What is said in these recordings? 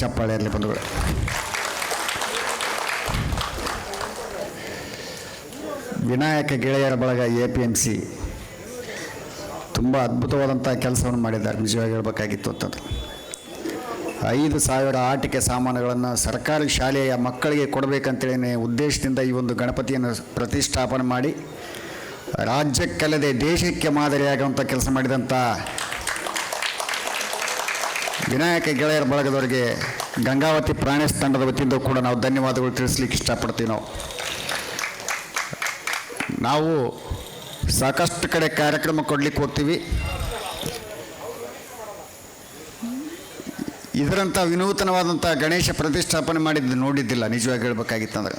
ಚಪ್ಪಾಳೆ ಇರಲಿ ಬಂಧುಗಳು. ವಿನಾಯಕ ಗೆಳೆಯರ ಬಳಗ APMC ತುಂಬ ಅದ್ಭುತವಾದಂಥ ಕೆಲಸವನ್ನು ಮಾಡಿದ್ದಾರೆ. ನಿಜವಾಗಿ ಹೇಳಬೇಕಾಗಿತ್ತು ಅಂತಂದ್ರೆ 5,000 ಆಟಿಕೆ ಸಾಮಾನುಗಳನ್ನು ಸರ್ಕಾರಿ ಶಾಲೆಯ ಮಕ್ಕಳಿಗೆ ಕೊಡಬೇಕಂತೇಳಿ ಉದ್ದೇಶದಿಂದ ಈ ಒಂದು ಗಣಪತಿಯನ್ನು ಪ್ರತಿಷ್ಠಾಪನೆ ಮಾಡಿ ರಾಜ್ಯಕ್ಕಲ್ಲದೆ ದೇಶಕ್ಕೆ ಮಾದರಿಯಾಗುವಂಥ ಕೆಲಸ ಮಾಡಿದಂಥ ವಿನಾಯಕ ಗೆಳೆಯರ ಬಳಗದವರಿಗೆ ಗಂಗಾವತಿ ಪ್ರಾಣೇಶ್ ತಂಡದ ವತಿಯಿಂದ ಕೂಡ ನಾವು ಧನ್ಯವಾದಗಳು ತಿಳಿಸ್ಲಿಕ್ಕೆ ಇಷ್ಟಪಡ್ತೀವಿ. ನಾವು ಸಾಕಷ್ಟು ಕಡೆ ಕಾರ್ಯಕ್ರಮ ಕೊಡಲಿಕ್ಕೆ ಹೋಗ್ತೀವಿ. ಇದರಂಥ ವಿನೂತನವಾದಂಥ ಗಣೇಶ ಪ್ರತಿಷ್ಠಾಪನೆ ಮಾಡಿದ್ದು ನೋಡಿದ್ದಿಲ್ಲ ನಿಜವಾಗಿ ಹೇಳಬೇಕಾಗಿತ್ತಂದ್ರೆ.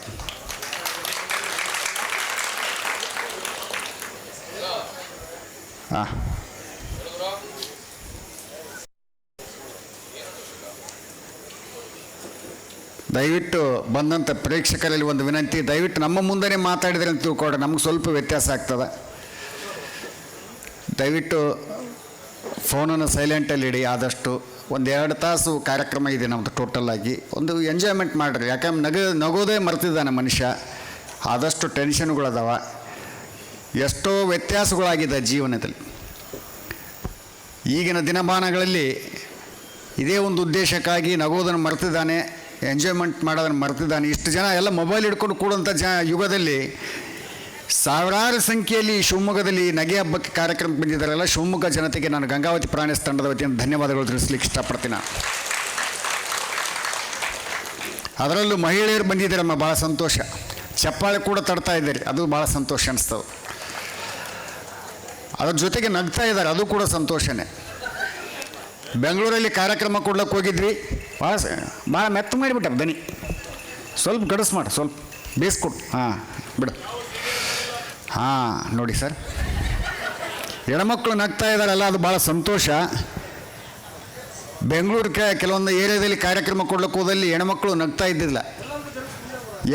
ಹಾಂ, ದಯವಿಟ್ಟು ಬಂದಂಥ ಪ್ರೇಕ್ಷಕರಲ್ಲಿ ಒಂದು ವಿನಂತಿ, ದಯವಿಟ್ಟು ನಮ್ಮ ಮುಂದೆ ಮಾತಾಡಿದರೆ ಅಂತ ತಿಳ್ಕೊಡ್ರಿ, ನಮ್ಗೆ ಸ್ವಲ್ಪ ವ್ಯತ್ಯಾಸ ಆಗ್ತದೆ. ದಯವಿಟ್ಟು ಫೋನನ್ನು ಸೈಲೆಂಟಲ್ಲಿ ಇಡಿ. ಆದಷ್ಟು 1-2 ತಾಸು ಕಾರ್ಯಕ್ರಮ ಇದೆ ನಮ್ಮದು ಟೋಟಲಾಗಿ. ಒಂದು ಎಂಜಾಯ್ಮೆಂಟ್ ಮಾಡಿರಿ, ಯಾಕಂದ್ರೆ ನಗೋದೇ ಮರ್ತಿದ್ದಾನೆ ಮನುಷ್ಯ. ಆದಷ್ಟು ಟೆನ್ಷನ್ಗಳದಾವ, ಎಷ್ಟೋ ವ್ಯತ್ಯಾಸಗಳಾಗಿದೆ ಜೀವನದಲ್ಲಿ. ಈಗಿನ ದಿನಮಾನಗಳಲ್ಲಿ ಇದೇ ಒಂದು ಉದ್ದೇಶಕ್ಕಾಗಿ ನಗೋದನ್ನು ಮರ್ತಿದ್ದಾನೆ, ಎಂಜಾಯ್ಮೆಂಟ್ ಮಾಡೋದನ್ನು ಮರ್ತಿದ್ದಾನೆ. ಇಷ್ಟು ಜನ ಎಲ್ಲ ಮೊಬೈಲ್ ಹಿಡ್ಕೊಂಡು ಕೂಡುವಂಥ ಯುಗದಲ್ಲಿ ಸಾವಿರಾರು ಸಂಖ್ಯೆಯಲ್ಲಿ ಶಿವಮೊಗ್ಗದಲ್ಲಿ ನಗೆ ಹಬ್ಬಕ್ಕೆ ಕಾರ್ಯಕ್ರಮಕ್ಕೆ ಬಂದಿದ್ದಾರಲ್ಲ, ಶಿವಮೊಗ್ಗ ಜನತೆಗೆ ನಾನು ಗಂಗಾವತಿ ಪ್ರಾಣೇಶ್ ತಂಡದ ವತಿಯಿಂದ ಧನ್ಯವಾದಗಳು ತಿಳಿಸ್ಲಿಕ್ಕೆ ಇಷ್ಟಪಡ್ತೀನಿ. ಅದರಲ್ಲೂ ಮಹಿಳೆಯರು ಬಂದಿದ್ದಾರಮ್ಮ, ಭಾಳ ಸಂತೋಷ. ಚಪ್ಪಾಳೆ ಕೂಡ ತಡ್ತಾ ಇದ್ದಾರೆ, ಅದು ಭಾಳ ಸಂತೋಷ ಅನಿಸ್ತದೆ. ಅದ್ರ ಜೊತೆಗೆ ನಗ್ತಾ ಇದ್ದಾರೆ, ಅದು ಕೂಡ ಸಂತೋಷನೇ. ಬೆಂಗಳೂರಲ್ಲಿ ಕಾರ್ಯಕ್ರಮ ಕೊಡ್ಲಿಕ್ಕೆ ಹೋಗಿದ್ವಿ, ಭಾಳ ಮೆತ್ತ ಮಾಡಿಬಿಟ್ಟ ದನಿ, ಸ್ವಲ್ಪ ಗಡಸು ಮಾಡಿ, ಸ್ವಲ್ಪ ಬೇಯಿಸ್ಕೊಡು. ಹಾಂ ಬಿಡು. ಹಾಂ ನೋಡಿ ಸರ್, ಹೆಣ್ಮಕ್ಳು ನಗ್ತಾ ಇದ್ದಾರಲ್ಲ, ಅದು ಭಾಳ ಸಂತೋಷ. ಬೆಂಗಳೂರು ಕೆಲವೊಂದು ಏರಿಯಾದಲ್ಲಿ ಕಾರ್ಯಕ್ರಮ ಕೊಡ್ಲಿಕ್ಕೆ ಹೋದಲ್ಲಿ ಹೆಣ್ಮಕ್ಳು ನಗ್ತಾ ಇದ್ದಿಲ್ಲ.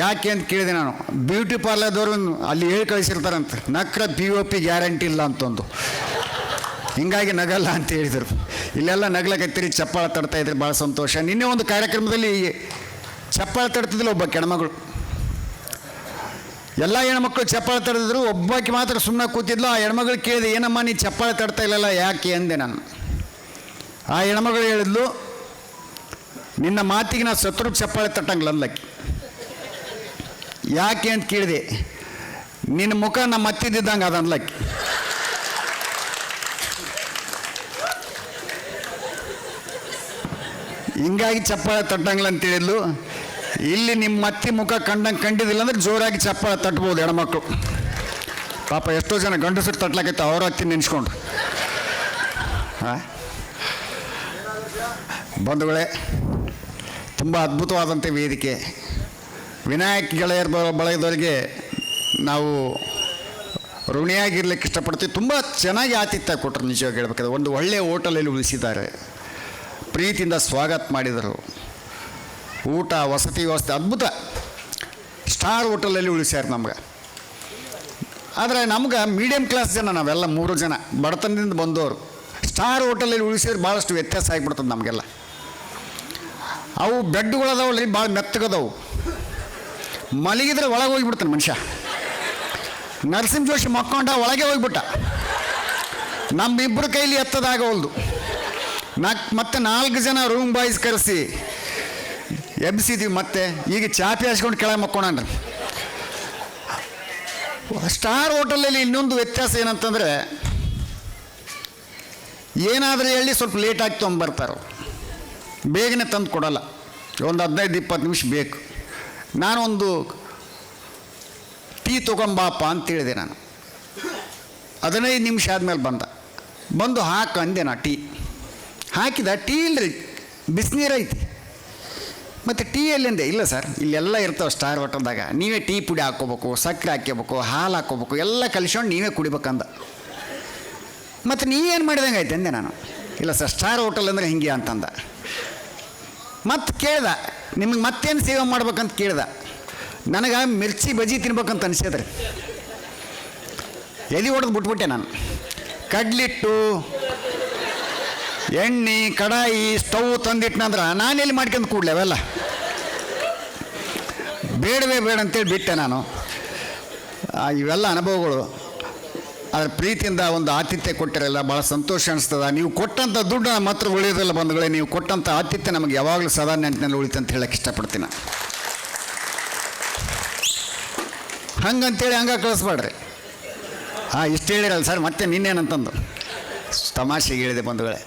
ಯಾಕೆ ಅಂತ ಕೇಳಿದೆ ನಾನು. ಬ್ಯೂಟಿ ಪಾರ್ಲರ್ದವರು ಅಲ್ಲಿ ಹೇಳಿ ಕಳಿಸಿರ್ತಾರಂತ, ನಕ್ರ POP ಗ್ಯಾರಂಟಿ ಇಲ್ಲ ಅಂತಂದು, ಹಿಂಗಾಗಿ ನಗಲ್ಲ ಅಂತ ಹೇಳಿದರು. ಇಲ್ಲೆಲ್ಲ ನಗ್ಲಕತ್ತೀರಿ, ಚಪ್ಪಾಳೆ ತಡ್ತಾ ಇದ್ರಿ, ಭಾಳ ಸಂತೋಷ. ನಿನ್ನೆ ಒಂದು ಕಾರ್ಯಕ್ರಮದಲ್ಲಿ ಚಪ್ಪಾಳೆ ತಡ್ತಿದ್ದಿಲ್ಲ ಒಬ್ಬ ಹೆಣ್ಮಗಳು. ಎಲ್ಲ ಹೆಣ್ಮಕ್ಳು ಚಪ್ಪಾಳೆ ತಡೆದಿದ್ರು, ಒಬ್ಬಾಕಿ ಮಾತ್ರ ಸುಮ್ಮನೆ ಕೂತಿದ್ಲು. ಆ ಹೆಣ್ಮಗಳು ಕೇಳಿದೆ, ಏನಮ್ಮ ನೀ ಚಪ್ಪಾಳೆ ತಡ್ತಾ ಇಲ್ಲಲ್ಲ ಯಾಕೆ ಅಂದೆ ನಾನು. ಆ ಹೆಣ್ಮಗಳು ಹೇಳಿದ್ಲು, ನಿನ್ನ ಮಾತಿಗೆ ನಾ ಸತ್ರು ಚಪ್ಪಾಳೆ ತಟ್ಟಂಗಿಲ್ಲ ಅಂದ್ಲಕ್ಕಿ. ಯಾಕೆ ಅಂತ ಕೇಳಿದೆ, ನಿನ್ನ ಮುಖ ನಮ್ಮ ಮತ್ತಿದ್ದಂಗೆ ಅದು ಅಂದ್ಲಕ್ಕಿ. ಹಿಂಗಾಗಿ ಚಪ್ಪಾಳೆ ತಟ್ಟಂಗಿಲ್ಲ ಅಂತ ಹೇಳಿದ್ಲು. ಇಲ್ಲಿ ನಿಮ್ಮ ಮತ್ತಿ ಮುಖ ಕಂಡಿದ್ದಿಲ್ಲ ಅಂದ್ರೆ ಜೋರಾಗಿ ಚಪ್ಪಾಳೆ ತಟ್ಬೋದು ಹೆಣ್ಮಕ್ಳು. ಪಾಪ ಎಷ್ಟೋ ಜನ ಗಂಡಸರು ತಟ್ಲಾಕೈತೆ ಅವ್ರ ಹತ್ತಿ ನೆನೆಸ್ಕೊಂಡು. ಹಾಂ ಬಂಧುಗಳೇ, ತುಂಬ ಅದ್ಭುತವಾದಂಥ ವೇದಿಕೆ. ವಿನಾಯಕ ಗೆಳೆಯರ ಬಳಗದವರಿಗೆ ನಾವು ಋಣಿಯಾಗಿರ್ಲಿಕ್ಕೆ ಇಷ್ಟಪಡ್ತೀವಿ. ತುಂಬ ಚೆನ್ನಾಗಿ ಆತಿಥ್ಯ ಕೊಟ್ಟರು, ನಿಜವಾಗಿ ಹೇಳ್ಬೇಕಾದ್ರೆ. ಒಂದು ಒಳ್ಳೆಯ ಹೋಟೆಲಲ್ಲಿ ಉಳಿಸಿದ್ದಾರೆ, ಪ್ರೀತಿಯಿಂದ ಸ್ವಾಗತ ಮಾಡಿದರು. ಊಟ ವಸತಿ ವ್ಯವಸ್ಥೆ ಅದ್ಭುತ, ಸ್ಟಾರ್ ಹೋಟೆಲಲ್ಲಿ ಉಳಿಸ್ಯಾರ ನಮ್ಗೆ. ಆದರೆ ನಮ್ಗೆ ಮೀಡಿಯಮ್ ಕ್ಲಾಸ್ ಜನ, ನಾವೆಲ್ಲ 3 ಜನ ಬಡತನದಿಂದ ಬಂದವರು. ಸ್ಟಾರ್ ಹೋಟೆಲಲ್ಲಿ ಉಳಿಸಿದ್ರೆ ಭಾಳಷ್ಟು ವ್ಯತ್ಯಾಸ ಆಗಿಬಿಡ್ತದೆ ನಮಗೆಲ್ಲ. ಅವು ಬೆಡ್ಗಳದಾವಲ್ಲಿ ಭಾಳ ಮೆತ್ತಗದವು, ಮಲಗಿದ್ರೆ ಒಳಗೆ ಹೋಗಿಬಿಡ್ತಾನೆ ಮನುಷ್ಯ. ನರಸಿಂಹ ಜೋಶಿ ಮಕ್ಕೊಂಡ ಒಳಗೆ ಹೋಗ್ಬಿಟ್ಟ. ನಮ್ಮಿಬ್ಬರು ಕೈಲಿ ಎತ್ತದಾಗವಲ್ದು. ಮತ್ತೆ 4 ಜನ ರೂಮ್ ಬಾಯ್ಸ್ ಕರೆಸಿ ಎಬ್ಬಿಸಿದ್ದೀವಿ. ಮತ್ತೆ ಈಗ ಚಾಪಿ ಹಾಸ್ಕೊಂಡು ಕೆಳಗೆ ಮಕ್ಕೊಂಡ್ರಿ. ಸ್ಟಾರ್ ಹೋಟೆಲಲ್ಲಿ ಇನ್ನೊಂದು ವ್ಯತ್ಯಾಸ ಏನಂತಂದರೆ, ಏನಾದರೂ ಹೇಳಿ ಸ್ವಲ್ಪ ಲೇಟಾಗಿ ತೊಗೊಂಬರ್ತಾರೆ, ಬೇಗನೆ ತಂದು ಕೊಡಲ್ಲ. ಒಂದು 15-20 ನಿಮಿಷ ಬೇಕು. ನಾನೊಂದು ಟೀ ತೊಗೊಂಬಾಪ ಅಂತೇಳಿದೆ ನಾನು. 15 ನಿಮಿಷ ಆದಮೇಲೆ ಬಂದು ಹಾಕು ಅಂದೆ ನಾ. ಟೀ ಹಾಕಿದ. ಟೀ ಇಲ್ಲರಿ, ಬಿಸಿನೀರು ಐತಿ. ಮತ್ತು ಟೀ ಎಲ್ಲಿಂದೆ? ಇಲ್ಲ ಸರ್, ಇಲ್ಲೆಲ್ಲ ಇರ್ತಾವೆ ಸ್ಟಾರ್ ಹೋಟೆಲ್ದಾಗ, ನೀವೇ ಟೀ ಪುಡಿ ಹಾಕ್ಕೋಬೇಕು, ಸಕ್ಕರೆ ಹಾಕ್ಕೋಬೇಕು, ಹಾಲು ಹಾಕ್ಕೋಬೇಕು, ಎಲ್ಲ ಕಲಿಸ್ಕೊಂಡು ನೀವೇ ಕುಡಿಬೇಕಂದ. ಮತ್ತು ನೀವೇನು ಮಾಡಿದಂಗೆ ಐತೆ ಅಂದೆ ನಾನು. ಇಲ್ಲ ಸರ್, ಸ್ಟಾರ್ ಹೋಟೆಲ್ ಅಂದರೆ ಹಿಂಗೆ ಅಂತಂದ. ಮತ್ತು ಕೇಳ್ದ, ನಿಮಗೆ ಮತ್ತೇನು ಸೇವೆ ಮಾಡ್ಬೇಕಂತ ಕೇಳ್ದ. ನನಗೆ ಮಿರ್ಚಿ ಬಜ್ಜಿ ತಿನ್ಬೇಕಂತ ಅನಿಸಿದ್ರಿ. ಎದೆ ಹೊಡೆದು ಬಿಟ್ಬಿಟ್ಟೆ ನಾನು. ಕಡ್ಲಿಟ್ಟು ಎಣ್ಣೆ ಕಡಾಯಿ ಸ್ಟವ್ ತಂದಿಟ್ನಂದ್ರೆ ನಾನೆಲ್ಲಿ ಮಾಡ್ಕೊಂಡು ಕೂಡ್ಲೆ ಅವೆಲ್ಲ ಬೇಡವೇ ಬೇಡ ಅಂತೇಳಿ ಬಿಟ್ಟೆ ನಾನು. ಇವೆಲ್ಲ ಅನುಭವಗಳು. ಅದ್ರ ಪ್ರೀತಿಯಿಂದ ಒಂದು ಆತಿಥ್ಯ ಕೊಟ್ಟಿರಲ್ಲ, ಭಾಳ ಸಂತೋಷ ಅನಿಸ್ತದ. ನೀವು ಕೊಟ್ಟಂಥ ದುಡ್ಡು ನಮ್ಮ ಹತ್ರ ಉಳಿಯೋದಿಲ್ಲ ಬಂಧುಗಳೇ, ನೀವು ಕೊಟ್ಟಂಥ ಆತಿಥ್ಯ ನಮಗೆ ಯಾವಾಗಲೂ ಸದಾ ನೆನಪಿನಲ್ಲಿ ಉಳಿತಂತ ಹೇಳಕ್ಕೆ ಇಷ್ಟಪಡ್ತೀನಿ. ಹಂಗಂತೇಳಿ ಹಂಗೆ ಕಳಿಸ್ಬೇಡ್ರಿ. ಇಷ್ಟು ಹೇಳಿರಲ್ಲ ಸರ್, ಮತ್ತೆ ನಿನ್ನೇನಂತಂದು ತಮಾಷೆಗೆ ಹೇಳಿದೆ ಬಂಧುಗಳೇ.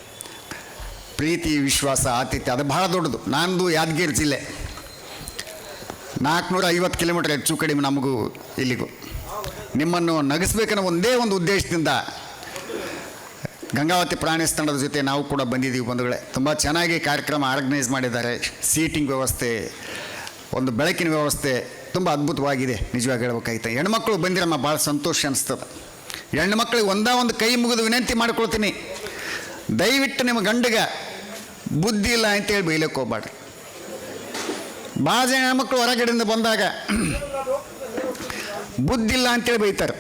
ಪ್ರೀತಿ, ವಿಶ್ವಾಸ, ಆತಿಥ್ಯ ಅದು ಭಾಳ ದೊಡ್ಡದು. ನಂದು ಯಾದಗಿರಿ ಜಿಲ್ಲೆ, 450 ಕಿಲೋಮೀಟರ್ ಹೆಚ್ಚು ಕಡಿಮೆ ನಮಗೂ ಇಲ್ಲಿಗೂ. ನಿಮ್ಮನ್ನು ನಗಿಸ್ಬೇಕನ್ನೋ ಒಂದೇ ಒಂದು ಉದ್ದೇಶದಿಂದ ಗಂಗಾವತಿ ಪ್ರಾಣಿಸ್ ತಂಡದ ಜೊತೆ ನಾವು ಕೂಡ ಬಂದಿದ್ದೀವಿ ಬಂಧುಗಳೇ. ತುಂಬ ಚೆನ್ನಾಗಿ ಕಾರ್ಯಕ್ರಮ ಆರ್ಗನೈಸ್ ಮಾಡಿದ್ದಾರೆ. ಸೀಟಿಂಗ್ ವ್ಯವಸ್ಥೆ, ಒಂದು ಬೆಳಕಿನ ವ್ಯವಸ್ಥೆ ತುಂಬ ಅದ್ಭುತವಾಗಿದೆ. ನಿಜವಾಗಿ ಹೇಳ್ಬೇಕಾಗಿತ್ತು. ಹೆಣ್ಮಕ್ಳು ಬಂದಿರಮ್ಮ ಭಾಳ ಸಂತೋಷ ಅನಿಸ್ತದೆ. ಹೆಣ್ಣು ಮಕ್ಕಳಿಗೆ ಒಂದು ಕೈ ಮುಗಿದು ವಿನಂತಿ ಮಾಡ್ಕೊಳ್ತೀನಿ, ದಯವಿಟ್ಟು ನಿಮ್ಮ ಗಂಡಿಗೆ ಬುದ್ಧಿ ಇಲ್ಲ ಅಂತೇಳಿ ಬೈಲಕ್ಕೆ ಹೋಗ್ಬೇಡ್ರಿ. ಭಾಳ ಜನ ಹೆಣ್ಮಕ್ಳು ಹೊರಗಡೆಯಿಂದ ಬಂದಾಗ ಬುದ್ಧಿ ಇಲ್ಲ ಅಂತೇಳಿ ಬೈತಾರೆ.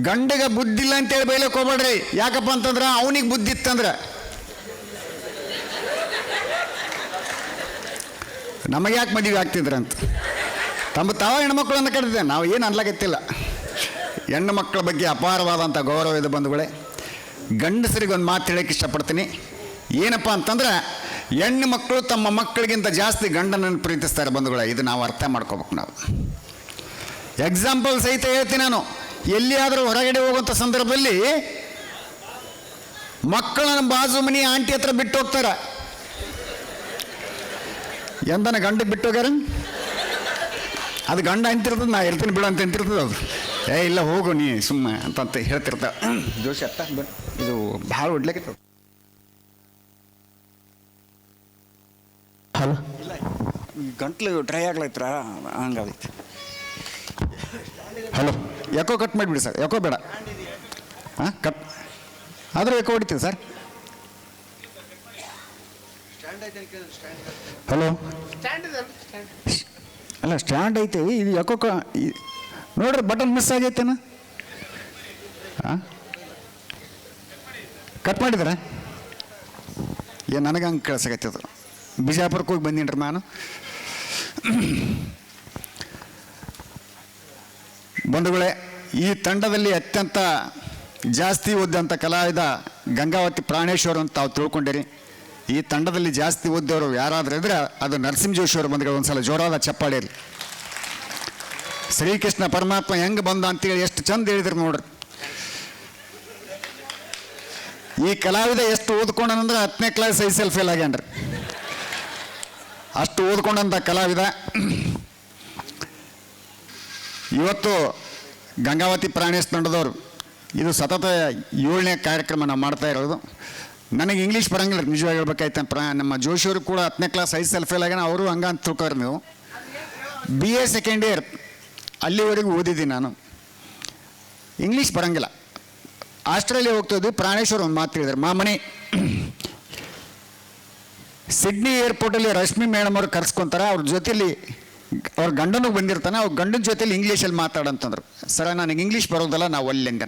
ಗಂಡಿಗೆ ಬುದ್ಧಿ ಇಲ್ಲ ಅಂತೇಳಿ ಬೈಲಕ್ಕೆ ಹೋಗ್ಬೇಡ್ರಿ. ಯಾಕಪ್ಪ ಅಂತಂದ್ರೆ ಅವನಿಗೆ ಬುದ್ಧಿ ಇತ್ತಂದ್ರೆ ನಮಗೆ ಯಾಕೆ ಮದುವೆ ಆಗ್ತಿದ್ರಂತ ತಾವ ಹೆಣ್ಮಕ್ಳನ್ನು ಕರೆದಿದ್ದೆ. ನಾವು ಏನು ಅನ್ಲಾಗತ್ತಿಲ್ಲ. ಹೆಣ್ಣು ಮಕ್ಕಳ ಬಗ್ಗೆ ಅಪಾರವಾದಂಥ ಗೌರವ ಇದೆ ಬಂಧುಗಳೇ. ಗಂಡಸರಿಗೆ ಒಂದು ಮಾತು ಹೇಳೋಕ್ಕೆ ಇಷ್ಟಪಡ್ತೀನಿ. ಏನಪ್ಪ ಅಂತಂದ್ರೆ ಹೆಣ್ಣು ಮಕ್ಕಳು ತಮ್ಮ ಮಕ್ಕಳಿಗಿಂತ ಜಾಸ್ತಿ ಗಂಡನನ್ನು ಪ್ರೀತಿಸ್ತಾರೆ ಬಂಧುಗಳೇ. ಇದು ನಾವು ಅರ್ಥ ಮಾಡ್ಕೋಬೇಕು. ನಾವು ಎಕ್ಸಾಂಪಲ್ ಸಹಿತ ಹೇಳ್ತೀನಿ ನಾನು. ಎಲ್ಲಿಯಾದರೂ ಹೊರಗಡೆ ಹೋಗುವಂಥ ಸಂದರ್ಭದಲ್ಲಿ ಮಕ್ಕಳನ್ನು ಬಾಜು ಮನಿ ಆಂಟಿ ಹತ್ರ ಬಿಟ್ಟು ಹೋಗ್ತಾರೆ. ಎಂದನ ಗಂಡಕ್ಕೆ ಬಿಟ್ಟು ಹೋಗ್ಯಾರ, ಅದು ಗಂಡ ಅಂತಿರ್ತದೆ, ನಾ ಇರ್ತೀನಿ ಬಿಡು ಅಂತ ಅಂತಿರ್ತದೆ. ಅದು ಇಲ್ಲ ಹೋಗು ನೀ ಸುಮ್ಮನೆ ಅಂತ ಹೇಳ್ತಿರ್ತಾವೆ. ಜೋಶಿ ಅತ್ತ ಇದು ಭಾಳ ಒಡ್ಲಿಕ್ಕೆ. ಹಲೋ, ಗಂಟ್ಲು ಡ್ರೈ ಆಗ್ಲೈತ್ರ, ಹಂಗಾಗೈತಿ. ಹಲೋ, ಯಾಕೋ ಕಟ್ ಮಾಡಿಬಿಡಿ ಸರ್. ಯಾಕೋ ಬೇಡ, ಕಟ್ ಆದರೂ ಯಾಕೋ ಹೊಡಿತೀವಿ ಸರ್. ಹಲೋ, ಅಲ್ಲ ಸ್ಟ್ಯಾಂಡ್ ಐತೆ, ಇದು ಯಾಕೋ ನೋಡ್ರಿ ಬಟನ್ ಮಿಸ್ ಆಗೈತೇನ. ಕಟ್ ಮಾಡಿದ್ರೆ ಏನು ನನಗೆ ಹಂಗೆ ಕೇಳಿಸಾಗತ್ತದು. ಬಿಜಾಪುರಕ್ಕೆ ಹೋಗಿ ಬಂದೀನಿ ರೀ ನಾನು. ಬಂಧುಗಳೇ, ಈ ತಂಡದಲ್ಲಿ ಅತ್ಯಂತ ಜಾಸ್ತಿ ಓದಿದಂಥ ಕಲಾವಿದ ಗಂಗಾವತಿ ಪ್ರಾಣೇಶ್ವರ್ ಅಂತ ತಾವು ತಿಳ್ಕೊಂಡಿರಿ. ಈ ತಂಡದಲ್ಲಿ ಜಾಸ್ತಿ ಓದಿದವರು ಯಾರಾದರೂ ಇದ್ರೆ ಅದು ನರಸಿಂಹ ಜೋಶಿ ಅವರು ಬಂದರೆ ಒಂದ್ಸಲ ಜೋರಾದ ಚಪ್ಪಾಳೆ. ಶ್ರೀಕೃಷ್ಣ ಪರಮಾತ್ಮ ಹೆಂಗೆ ಬಂದ ಅಂತೇಳಿ ಎಷ್ಟು ಚಂದ ಹೇಳಿದ್ರು ನೋಡ್ರಿ. ಈ ಕಲಾವಿದ ಎಷ್ಟು ಓದ್ಕೊಂಡಂದ್ರೆ 10ನೇ ಕ್ಲಾಸ್ SSL ಫೇಲ್ ಆಗ್ಯಾನ್ರಿ. ಅಷ್ಟು ಓದ್ಕೊಂಡಂಥ ಕಲಾವಿದ ಇವತ್ತು ಗಂಗಾವತಿ ಪ್ರಾಣೇಶ್ ತಂಡದವರು ಇದು ಸತತ 7ನೇ ಕಾರ್ಯಕ್ರಮ ನಾವು ಮಾಡ್ತಾ ಇರೋದು. ನನಗೆ ಇಂಗ್ಲೀಷ್ ಬರಂಗಿಲ್ಲ ನಿಜವಾಗಿ ಹೇಳ್ಬೇಕಾಯ್ತು. ನಮ್ಮ ಜೋಶಿಯವರು ಕೂಡ 10ನೇ ಕ್ಲಾಸ್ SSL ಫೇಲ್ ಆಗ್ಯಾನ. ಅವರು ಹಂಗೆ ಅಂತ ತಿಳ್ಕೋರಿ ನೀವು. BA ಸೆಕೆಂಡ್ ಇಯರ್ ಅಲ್ಲಿವರೆಗೂ ಓದಿದ್ದೀನಿ ನಾನು. ಇಂಗ್ಲೀಷ್ ಬರಂಗಿಲ್ಲ. ಆಸ್ಟ್ರೇಲಿಯಾ ಹೋಗ್ತಿದ್ವಿ. ಪ್ರಾಣೇಶ್ವರ್ ಒಂದು ಮಾತು ಹೇಳಿದ್ರು, ಮಾಮಣಿ ಸಿಡ್ನಿ ಏರ್ಪೋರ್ಟಲ್ಲಿ ರಶ್ಮಿ ಮೇಡಮ್ ಅವ್ರು ಕರ್ಸ್ಕೊತಾರೆ, ಅವ್ರ ಜೊತೆಯಲ್ಲಿ ಅವ್ರ ಗಂಡನೂ ಬಂದಿರ್ತಾನೆ, ಅವ್ರ ಗಂಡನ ಜೊತೆಲಿ ಇಂಗ್ಲೀಷಲ್ಲಿ ಮಾತಾಡಂತಂದ್ರು. ಸರ ನನಗೆ ಇಂಗ್ಲೀಷ್ ಬರೋದಲ್ಲ, ನಾವು ಒಲ್ಲೆಂದೆ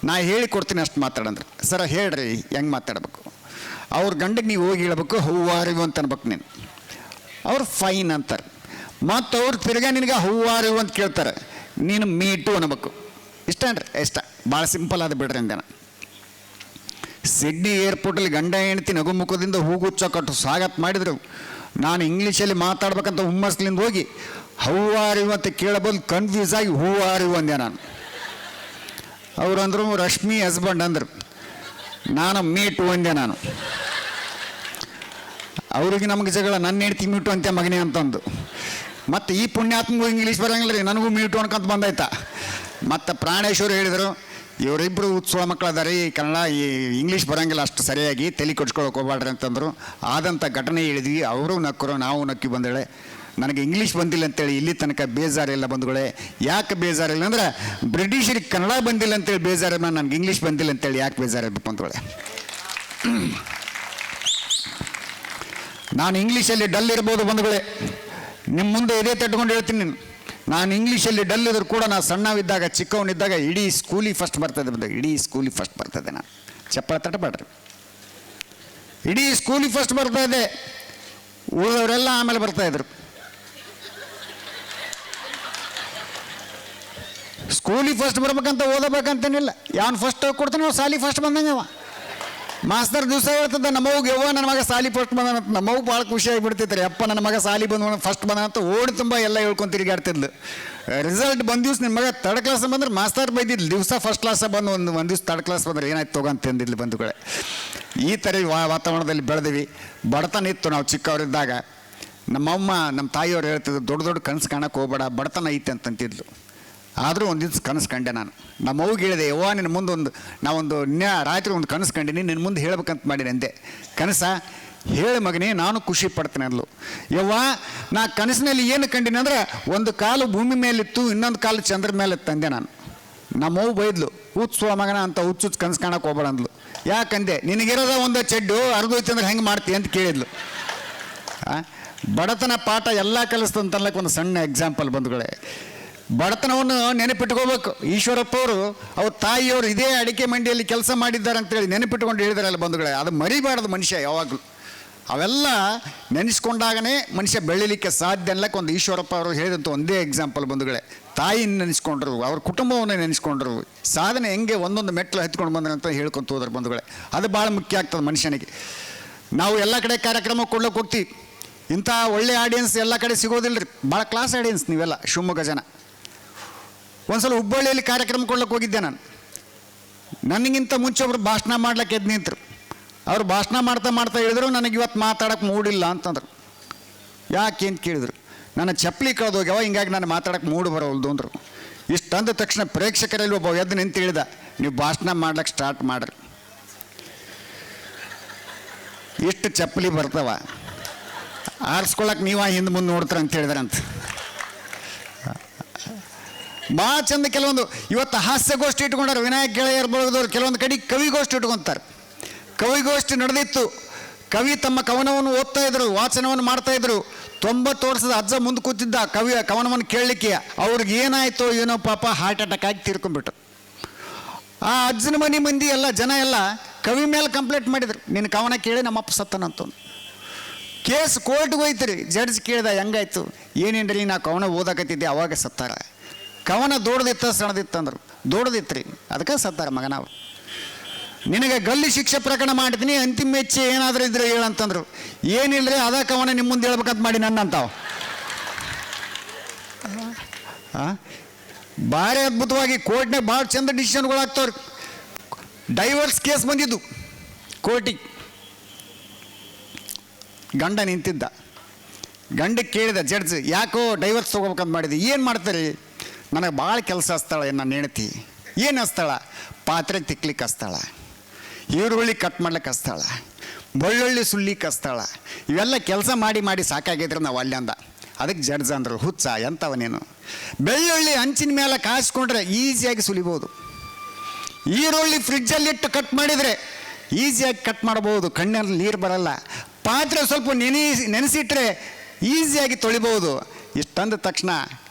ನಾ ಹೇಳಿ ಕೊಡ್ತೀನಿ ಅಷ್ಟು ಮಾತಾಡಂದ್ರೆ. ಸರ ಹೇಳ್ರಿ ಹೆಂಗೆ ಮಾತಾಡ್ಬೇಕು. ಅವ್ರ ಗಂಡಗೆ ನೀವು ಹೋಗಿ ಹೇಳ್ಬೇಕು ಹೂ ಆರ್ ಯು ಅಂತ ಅನ್ಬೇಕು ನೀನು. ಅವ್ರು ಫೈನ್ ಅಂತಾರೆ. ಮತ್ತು ಅವ್ರು ತಿರ್ಗಾ ನಿನಗೆ ಹೂ ಆರ್ ಯು ಅಂತ ಕೇಳ್ತಾರೆ, ನೀನು ಮೀಟು ಅನ್ಬೇಕು. ಇಷ್ಟ ಅನ್ರಿ, ಇಷ್ಟ ಭಾಳ ಸಿಂಪಲ್ ಆದ ಬಿಡ್ರಿ ಅಂದೆ ನಾನು. ಸಿಡ್ನಿ ಏರ್ಪೋರ್ಟಲ್ಲಿ ಗಂಡ ಹೆಂಡ್ತಿ ನಗುಮುಖದಿಂದ ಹೂಗುಚ್ಚ ಕಟ್ಟು ಸ್ವಾಗತ ಮಾಡಿದ್ರು. ನಾನು ಇಂಗ್ಲೀಷಲ್ಲಿ ಮಾತಾಡ್ಬೇಕಂತ ಹುಮ್ಮಸ್ಲಿಂದ ಹೋಗಿ ಹೂ ಆರ್ ಯು ಅಂತ ಕೇಳಬಹುದು ಕನ್ಫ್ಯೂಸ್ ಆಗಿ ಹೂ ಆರ್ ಯು ಅಂದೆ ನಾನು. ಅವ್ರು ಅಂದರು ರಶ್ಮಿ ಹಸ್ಬೆಂಡ್ ಅಂದರು, ನಾನು ಮೀಟು ಅಂದೆ ನಾನು. ಅವ್ರಿಗೆ ನಮಗೆ ಜಗಳ, ನನ್ನ ಹೆಂಡ್ತಿ ಮೀಟು ಅಂತೆ ಮಗನೇ ಅಂತಂದು. ಮತ್ತು ಈ ಪುಣ್ಯಾತ್ಮಗೂ ಇಂಗ್ಲೀಷ್ ಬರೋಂಗಿಲ್ಲ ರೀ, ನನಗೂ ಮೀಟು ಅನ್ಕೊಂತ ಬಂದಾಯ್ತಾ. ಮತ್ತು ಪ್ರಾಣೇಶ್ವರು ಹೇಳಿದರು, ಇವರಿಬ್ಬರು ಉತ್ಸವ ಮಕ್ಕಳದಾರೆ, ಈ ಕನ್ನಡ ಈ ಇಂಗ್ಲೀಷ್ ಬರೋಂಗಿಲ್ಲ ಅಷ್ಟು ಸರಿಯಾಗಿ, ತಲೆ ಕೊಡ್ಸ್ಕೊಳಕ್ಕೆ ಹೋಗ್ಬಾಡ್ರಿ ಅಂತಂದರು. ಆದಂಥ ಘಟನೆ ಹೇಳಿದ್ವಿ. ಅವರು ನಕ್ಕರು, ನಾವು ನಕ್ಕಿ ಬಂದೇಳೆ. ನನಗೆ ಇಂಗ್ಲೀಷ್ ಬಂದಿಲ್ಲ ಅಂತೇಳಿ ಇಲ್ಲಿ ತನಕ ಬೇಜಾರಿಲ್ಲ ಬಂಧುಗಳೇ. ಯಾಕೆ ಬೇಜಾರಿಲ್ಲ ಅಂದ್ರೆ ಬ್ರಿಟಿಷರಿಗೆ ಕನ್ನಡ ಬಂದಿಲ್ಲ ಅಂತೇಳಿ ಬೇಜಾರಿಲ್ಲ, ನನಗೆ ಇಂಗ್ಲೀಷ್ ಬಂದಿಲ್ಲ ಅಂತೇಳಿ ಯಾಕೆ ಬೇಜಾರಿರ್ಬೇಕು ಬಂಧುಗಳೇ. ನಾನು ಇಂಗ್ಲೀಷಲ್ಲಿ ಡಲ್ ಇರ್ಬೋದು ಬಂಧುಗಳೇ, ನಿಮ್ಮ ಮುಂದೆ ಇದೇ ತಟ್ಕೊಂಡು ಹೇಳ್ತೀನಿ. ನಾನು ಇಂಗ್ಲೀಷಲ್ಲಿ ಡಲ್ ಇದ್ರು ಕೂಡ ನಾನು ಸಣ್ಣವಿದ್ದಾಗ ಚಿಕ್ಕವನಿದ್ದಾಗ ಇಡೀ ಸ್ಕೂಲಿಗೆ ಫಸ್ಟ್ ಬರ್ತದೆ ಬಂದಾಗ, ಇಡೀ ಸ್ಕೂಲಿಗೆ ಫಸ್ಟ್ ಬರ್ತದೆ. ನಾನು ಚಪ್ಪಳ ತಟ್ಟಬೇಡ್ರಿ. ಇಡೀ ಸ್ಕೂಲಿಗೆ ಫಸ್ಟ್ ಬರ್ತಾ ಇದ್ದೆ, ಉಳಿದವರೆಲ್ಲ ಆಮೇಲೆ ಬರ್ತಾಯಿದ್ರು. ಸ್ಕೂಲಿಗೆ ಫಸ್ಟ್ ಬರ್ಬೇಕಂತ ಓದಬೇಕಂತೇನಿಲ್ಲ, ಯಾವನು ಫಸ್ಟ್ ಕೊಡ್ತಾನೆ ಅವ್ನು ಸಾಲಿ ಫಸ್ಟ್ ಬಂದಂಗೆ ಅವ. ಮಾಸ್ತರ್ ದಿವಸ ಹೇಳ್ತದ ನಮ್ಮವ್ಗೆ ಯವ್ವ ನನ್ನ ಮಗ ಸಾಲಿ ಫಸ್ಟ್ ಬಂದನಂತ. ನಮ್ಮವು ಭಾಳ ಖುಷಿ ಆಗಿಬಿಡ್ತಿತ್ತು ರೀ, ಅಪ್ಪ ನನ್ನ ಮಗ ಸಾಲಿ ಬಂದ ಫಸ್ಟ್ ಬಂದನಂತ ಓಡಿ ತುಂಬ ಎಲ್ಲ ಹೇಳ್ಕೊಂಡು ತಿರುಗಾಡ್ತಿದ್ಲು. ರಿಸಲ್ಟ್ ಬಂದ ದಿವ್ಸ ನಿನ್ನ ಮಗ ತರ್ಡ್ ಕ್ಲಾಸ್ ಬಂದ್ರೆ ಮಾಸ್ತರ್ ಬೈದಿದ್ಲು, ದಿವಸ ಫಸ್ಟ್ ಕ್ಲಾಸ ಬಂದು ಒಂದು ದಿವ್ಸ ತರ್ಡ್ ಕ್ಲಾಸ್ ಬಂದ್ರೆ ಏನಾಯ್ತು ತೊಗೊಂತಂದಿದ್ಲು ಬಂಧುಗಳೇ. ಈ ಥರ ವಾತಾವರಣದಲ್ಲಿ ಬೆಳೆದಿವಿ. ಬಡತನ ಇತ್ತು ನಾವು ಚಿಕ್ಕವರಿದ್ದಾಗ. ನಮ್ಮಮ್ಮ ನಮ್ಮ ತಾಯಿಯವ್ರು ಹೇಳ್ತಿದ್ರು, ದೊಡ್ಡ ದೊಡ್ಡ ಕನಸು ಕಾಣಕ್ಕೆ ಹೋಗ್ಬೇಡ, ಬಡತನ ಐತೆ ಅಂತಂತಿದ್ಲು. ಆದರೂ ಒಂದು ದಿವ್ಸ ಕನಸು ಕಂಡೆ ನಾನು. ನಮ್ಮ ಅವ್ಗೆ ಹೇಳಿದೆ, ಯವ್ವ ನಿನ್ನ ಮುಂದೆ ನಾವೊಂದು ರಾತ್ರಿ ಒಂದು ಕನಸು ಕಂಡಿನಿ, ನಿನ್ನ ಮುಂದೆ ಹೇಳ್ಬೇಕಂತ ಮಾಡೀನಿ ಅಂದೆ. ಕನಸ ಹೇಳಿ ಮಗನೇ, ನಾನು ಖುಷಿ ಪಡ್ತೇನೆ ಅಂದ್ಲು. ಯವ್ವ ನಾ ಕನಸಿನಲ್ಲಿ ಏನು ಕಂಡಿನಿ ಅಂದ್ರೆ, ಒಂದು ಕಾಲು ಭೂಮಿ ಮೇಲಿತ್ತು, ಇನ್ನೊಂದು ಕಾಲು ಚಂದ್ರ ಮೇಲೆ ತಂದೆ ನಾನು. ನಮ್ಮವ್ವ ಬೈದ್ಲು, ಹುಚ್ಚುವ ಮಗನ ಅಂತ ಹುಚ್ಚು ಕನಸು ಕಾಣಕ್ಕೆ ಹೋಗ್ಬೇಡ ಅಂದ್ಲು. ಯಾಕಂದೆ, ನಿನಗಿರೋದ ಒಂದು ಚೆಡ್ಡು ಅರ್ಧೋಯ್ತು ಅಂದ್ರೆ ಹೆಂಗೆ ಮಾಡ್ತೀಯ ಅಂತ ಕೇಳಿದ್ಲು. ಬಡತನ ಪಾಠ ಎಲ್ಲ ಕಲಿಸ್ತಂತಲ್ಲಕ್ಕೆ ಒಂದು ಸಣ್ಣ ಎಕ್ಸಾಂಪಲ್ ಬಂಧುಗಳೇ. ಬಡತನವನ್ನು ನೆನಪಿಟ್ಕೋಬೇಕು. ಈಶ್ವರಪ್ಪ ಅವ್ರ ತಾಯಿಯವರು ಇದೇ ಅಡಿಕೆ ಮಂಡಿಯಲ್ಲಿ ಕೆಲಸ ಮಾಡಿದ್ದಾರೆ ಅಂತೇಳಿ ನೆನಪಿಟ್ಕೊಂಡು ಹೇಳಿದಾರಲ್ಲ ಬಂಧುಗಳೇ, ಅದು ಮರಿಬಾರ್ದು ಮನುಷ್ಯ ಯಾವಾಗಲೂ. ಅವೆಲ್ಲ ನೆನೆಸ್ಕೊಂಡಾಗನೇ ಮನುಷ್ಯ ಬೆಳಿಲಿಕ್ಕೆ ಸಾಧ್ಯ ಅನ್ನಕ್ಕೆ ಒಂದು ಈಶ್ವರಪ್ಪ ಅವರು ಹೇಳಿದಂಥ ಒಂದೇ ಎಕ್ಸಾಂಪಲ್ ಬಂಧುಗಳೇ. ತಾಯಿನ ನೆನೆಸ್ಕೊಂಡ್ರು, ಅವ್ರ ಕುಟುಂಬವನ್ನು ನೆನೆಸ್ಕೊಂಡ್ರು, ಸಾಧನೆ ಹೆಂಗೆ ಒಂದೊಂದು ಮೆಟ್ಲು ಹತ್ಕೊಂಡು ಬಂದ್ರೆ ಅಂತ ಹೇಳ್ಕೊಂತ ಹೋದ್ರೆ ಬಂಧುಗಳೇ. ಅದು ಭಾಳ ಮುಖ್ಯ ಆಗ್ತದೆ ಮನುಷ್ಯನಿಗೆ. ನಾವು ಎಲ್ಲ ಕಡೆ ಕಾರ್ಯಕ್ರಮ ಕೊಡ್ಲಿಕ್ಕೆ ಹೋಗ್ತೀವಿ, ಇಂಥ ಒಳ್ಳೆ ಆಡಿಯನ್ಸ್ ಎಲ್ಲ ಕಡೆ ಸಿಗೋದಿಲ್ಲ ರೀ. ಭಾಳ ಕ್ಲಾಸ್ ಆಡಿಯನ್ಸ್ ನೀವೆಲ್ಲ ಶಿವಮೊಗ್ಗ ಜನ. ಒಂದ್ಸಲ ಹುಬ್ಬಳ್ಳಿಯಲ್ಲಿ ಕಾರ್ಯಕ್ರಮ ಕೊಡ್ಲಿಕ್ಕೆ ಹೋಗಿದ್ದೆ ನಾನು. ನನಗಿಂತ ಮುಂಚೆ ಒಬ್ರು ಭಾಷಣ ಮಾಡ್ಲಿಕ್ಕೆ ಎದ್ದು ನಿಂತರು. ಅವ್ರು ಭಾಷಣ ಮಾಡ್ತಾ ಹೇಳಿದ್ರು, ನನಗೆ ಇವತ್ತು ಮಾತಾಡೋಕ್ಕೆ ಮೂಡಿಲ್ಲ ಅಂತಂದ್ರು. ಯಾಕೆ ಅಂತ ಕೇಳಿದ್ರು. ನನ್ನ ಚಪ್ಪಲಿ ಕಳೆದೋಗ್ಯಾವ, ಹಿಂಗಾಗಿ ನಾನು ಮಾತಾಡೋಕ್ಕೆ ಮೂಡು ಬರೋಲ್ದು ಅಂದರು. ಇಷ್ಟು ಅಂದ ತಕ್ಷಣ ಪ್ರೇಕ್ಷಕರಲ್ಲಿ ಒಬ್ಬ ಎದ್ದು ನಿಂತು ಹೇಳಿದ, ನೀವು ಭಾಷಣ ಮಾಡ್ಲಿಕ್ಕೆ ಸ್ಟಾರ್ಟ್ ಮಾಡ್ರಿ, ಇಷ್ಟು ಚಪ್ಪಲಿ ಬರ್ತಾವ, ಆರಿಸ್ಕೊಳಕ್ಕೆ ನೀವ ಹಿಂದೆ ಮುಂದೆ ನೋಡ್ತಾರೆ ಅಂತ ಹೇಳಿದ್ರಂತ. ಭಾಳ ಚಂದ. ಕೆಲವೊಂದು ಇವತ್ತು ಹಾಸ್ಯಗೋಷ್ಠಿ ಇಟ್ಕೊಂಡಾರೆ, ವಿನಾಯಕ ಗೆಳೆಯರು ಬಳಗದವ್ರು. ಕೆಲವೊಂದು ಕಡೆ ಕವಿಗೋಷ್ಠಿ ಇಟ್ಕೊತಾರೆ. ಕವಿಗೋಷ್ಠಿ ನಡೆದಿತ್ತು. ಕವಿ ತಮ್ಮ ಕವನವನ್ನು ಓದ್ತಾ ಇದ್ರು, ವಾಚನವನ್ನು ಮಾಡ್ತಾಯಿದ್ರು. 90 ವರ್ಷದ ಅಜ್ಜ ಮುಂದೆ ಕೂತಿದ್ದ ಕವನವನ್ನು ಕೇಳಲಿಕ್ಕೆ. ಅವ್ರಿಗೆ ಏನಾಯಿತೋ ಏನೋ ಪಾಪ ಹಾರ್ಟ್ ಅಟ್ಯಾಕ್ ಆಗಿ ತೀರ್ಕೊಂಡ್ಬಿಟ್ರು. ಆ ಅಜ್ಜನ ಮನೆ ಮಂದಿ ಎಲ್ಲ ಜನ ಎಲ್ಲ ಕವಿ ಮೇಲೆ ಕಂಪ್ಲೇಂಟ್ ಮಾಡಿದ್ರು, ನಿನ್ನ ಕವನ ಕೇಳಿ ನಮ್ಮಪ್ಪ ಸತ್ತನಂತ. ಕೇಸ್ ಕೋರ್ಟ್ಗೆ ಹೋಯ್ತು. ಜಡ್ಜ್ ಕೇಳ್ದ, ಹೆಂಗಾಯ್ತು? ಏನೇನ್ರಿ ನಾ ಕವನ ಓದಕತ್ತಿದ್ದೆ ಅವಾಗ ಸತ್ತಾರ. ಕವನ ದೊಡ್ಡದಿತ್ತ ಸಣ್ಣದಿತ್ತಂದ್ರು. ದೊಡ್ಡದಿತ್ತು ರೀ, ಅದಕ್ಕೆ ಸತ್ತಾರ ಮಗನಾವು. ನಿನಗೆ ಗಲ್ಲಿ ಶಿಕ್ಷೆ ಪ್ರಕರಣ ಮಾಡ್ತೀನಿ, ಅಂತಿಮ ಇಚ್ಛೆ ಏನಾದರೂ ಇದ್ರೆ ಹೇಳಂತಂದ್ರು. ಏನಿಲ್ಲರಿ ಅದ ಕವನ ನಿಮ್ಮ ಮುಂದೆ ಹೇಳ್ಬೇಕಂತ ಮಾಡಿ ನನ್ನಂತಾವ. ಭಾರಿ ಅದ್ಭುತವಾಗಿ ಕೋರ್ಟ್ನಾಗ ಭಾಳ ಚಂದ ಡಿಸಿಷನ್ಗಳಾಗ್ತಾವ್ರಿ. ಡೈವರ್ಸ್ ಕೇಸ್ ಬಂದಿದ್ದು ಕೋರ್ಟಿಗೆ. ಗಂಡ ನಿಂತಿದ್ದ. ಗಂಡಕ್ಕೆ ಕೇಳಿದ ಜಡ್ಜ್, ಯಾಕೋ ಡೈವರ್ಸ್ ತೊಗೋಬೇಕಂತ ಮಾಡಿದ್ದೆ. ಏನು ಮಾಡ್ತಾರೆ? ನನಗೆ ಭಾಳ ಕೆಲಸ ಹಸ್ತಾಳೆ ನನ್ನ ಹೆಂಡತಿ. ಏನು ಹಸ್ತಾಳ? ಪಾತ್ರೆ ತಿಕ್ಲಿಕ್ಕೆ ಹಸ್ತಾಳ, ಈರುಳ್ಳಿ ಕಟ್ ಮಾಡ್ಲಿಕ್ಕೆ ಹಸ್ತಾಳ, ಬೆಳ್ಳುಳ್ಳಿ ಸುಳ್ಳಿಕ್ಕೆ ಹಸ್ತಾಳ. ಇವೆಲ್ಲ ಕೆಲಸ ಮಾಡಿ ಸಾಕಾಗಿದ್ರೆ ನಾವು ಅಲ್ಲಿ ಅಂದ. ಅದಕ್ಕೆ ಜಡ್ಜ್ ಅಂದರು, ಹುಚ್ಚ ಎಂಥವ ನೀನು? ಬೆಳ್ಳುಳ್ಳಿ ಹಂಚಿನ ಮೇಲೆ ಕಾಯಿಸ್ಕೊಂಡ್ರೆ ಈಸಿಯಾಗಿ ಸುಲಿಬೋದು. ಈರುಳ್ಳಿ ಫ್ರಿಜ್ಜಲ್ಲಿಟ್ಟು ಕಟ್ ಮಾಡಿದರೆ ಈಸಿಯಾಗಿ ಕಟ್ ಮಾಡ್ಬೋದು, ಕಣ್ಣಲ್ಲಿ ನೀರು ಬರಲ್ಲ. ಪಾತ್ರೆ ಸ್ವಲ್ಪ ನೆನೆಸಿಟ್ರೆ ಈಸಿಯಾಗಿ ತೊಳಿಬೋದು. ಇಷ್ಟಂದ ತಕ್ಷಣ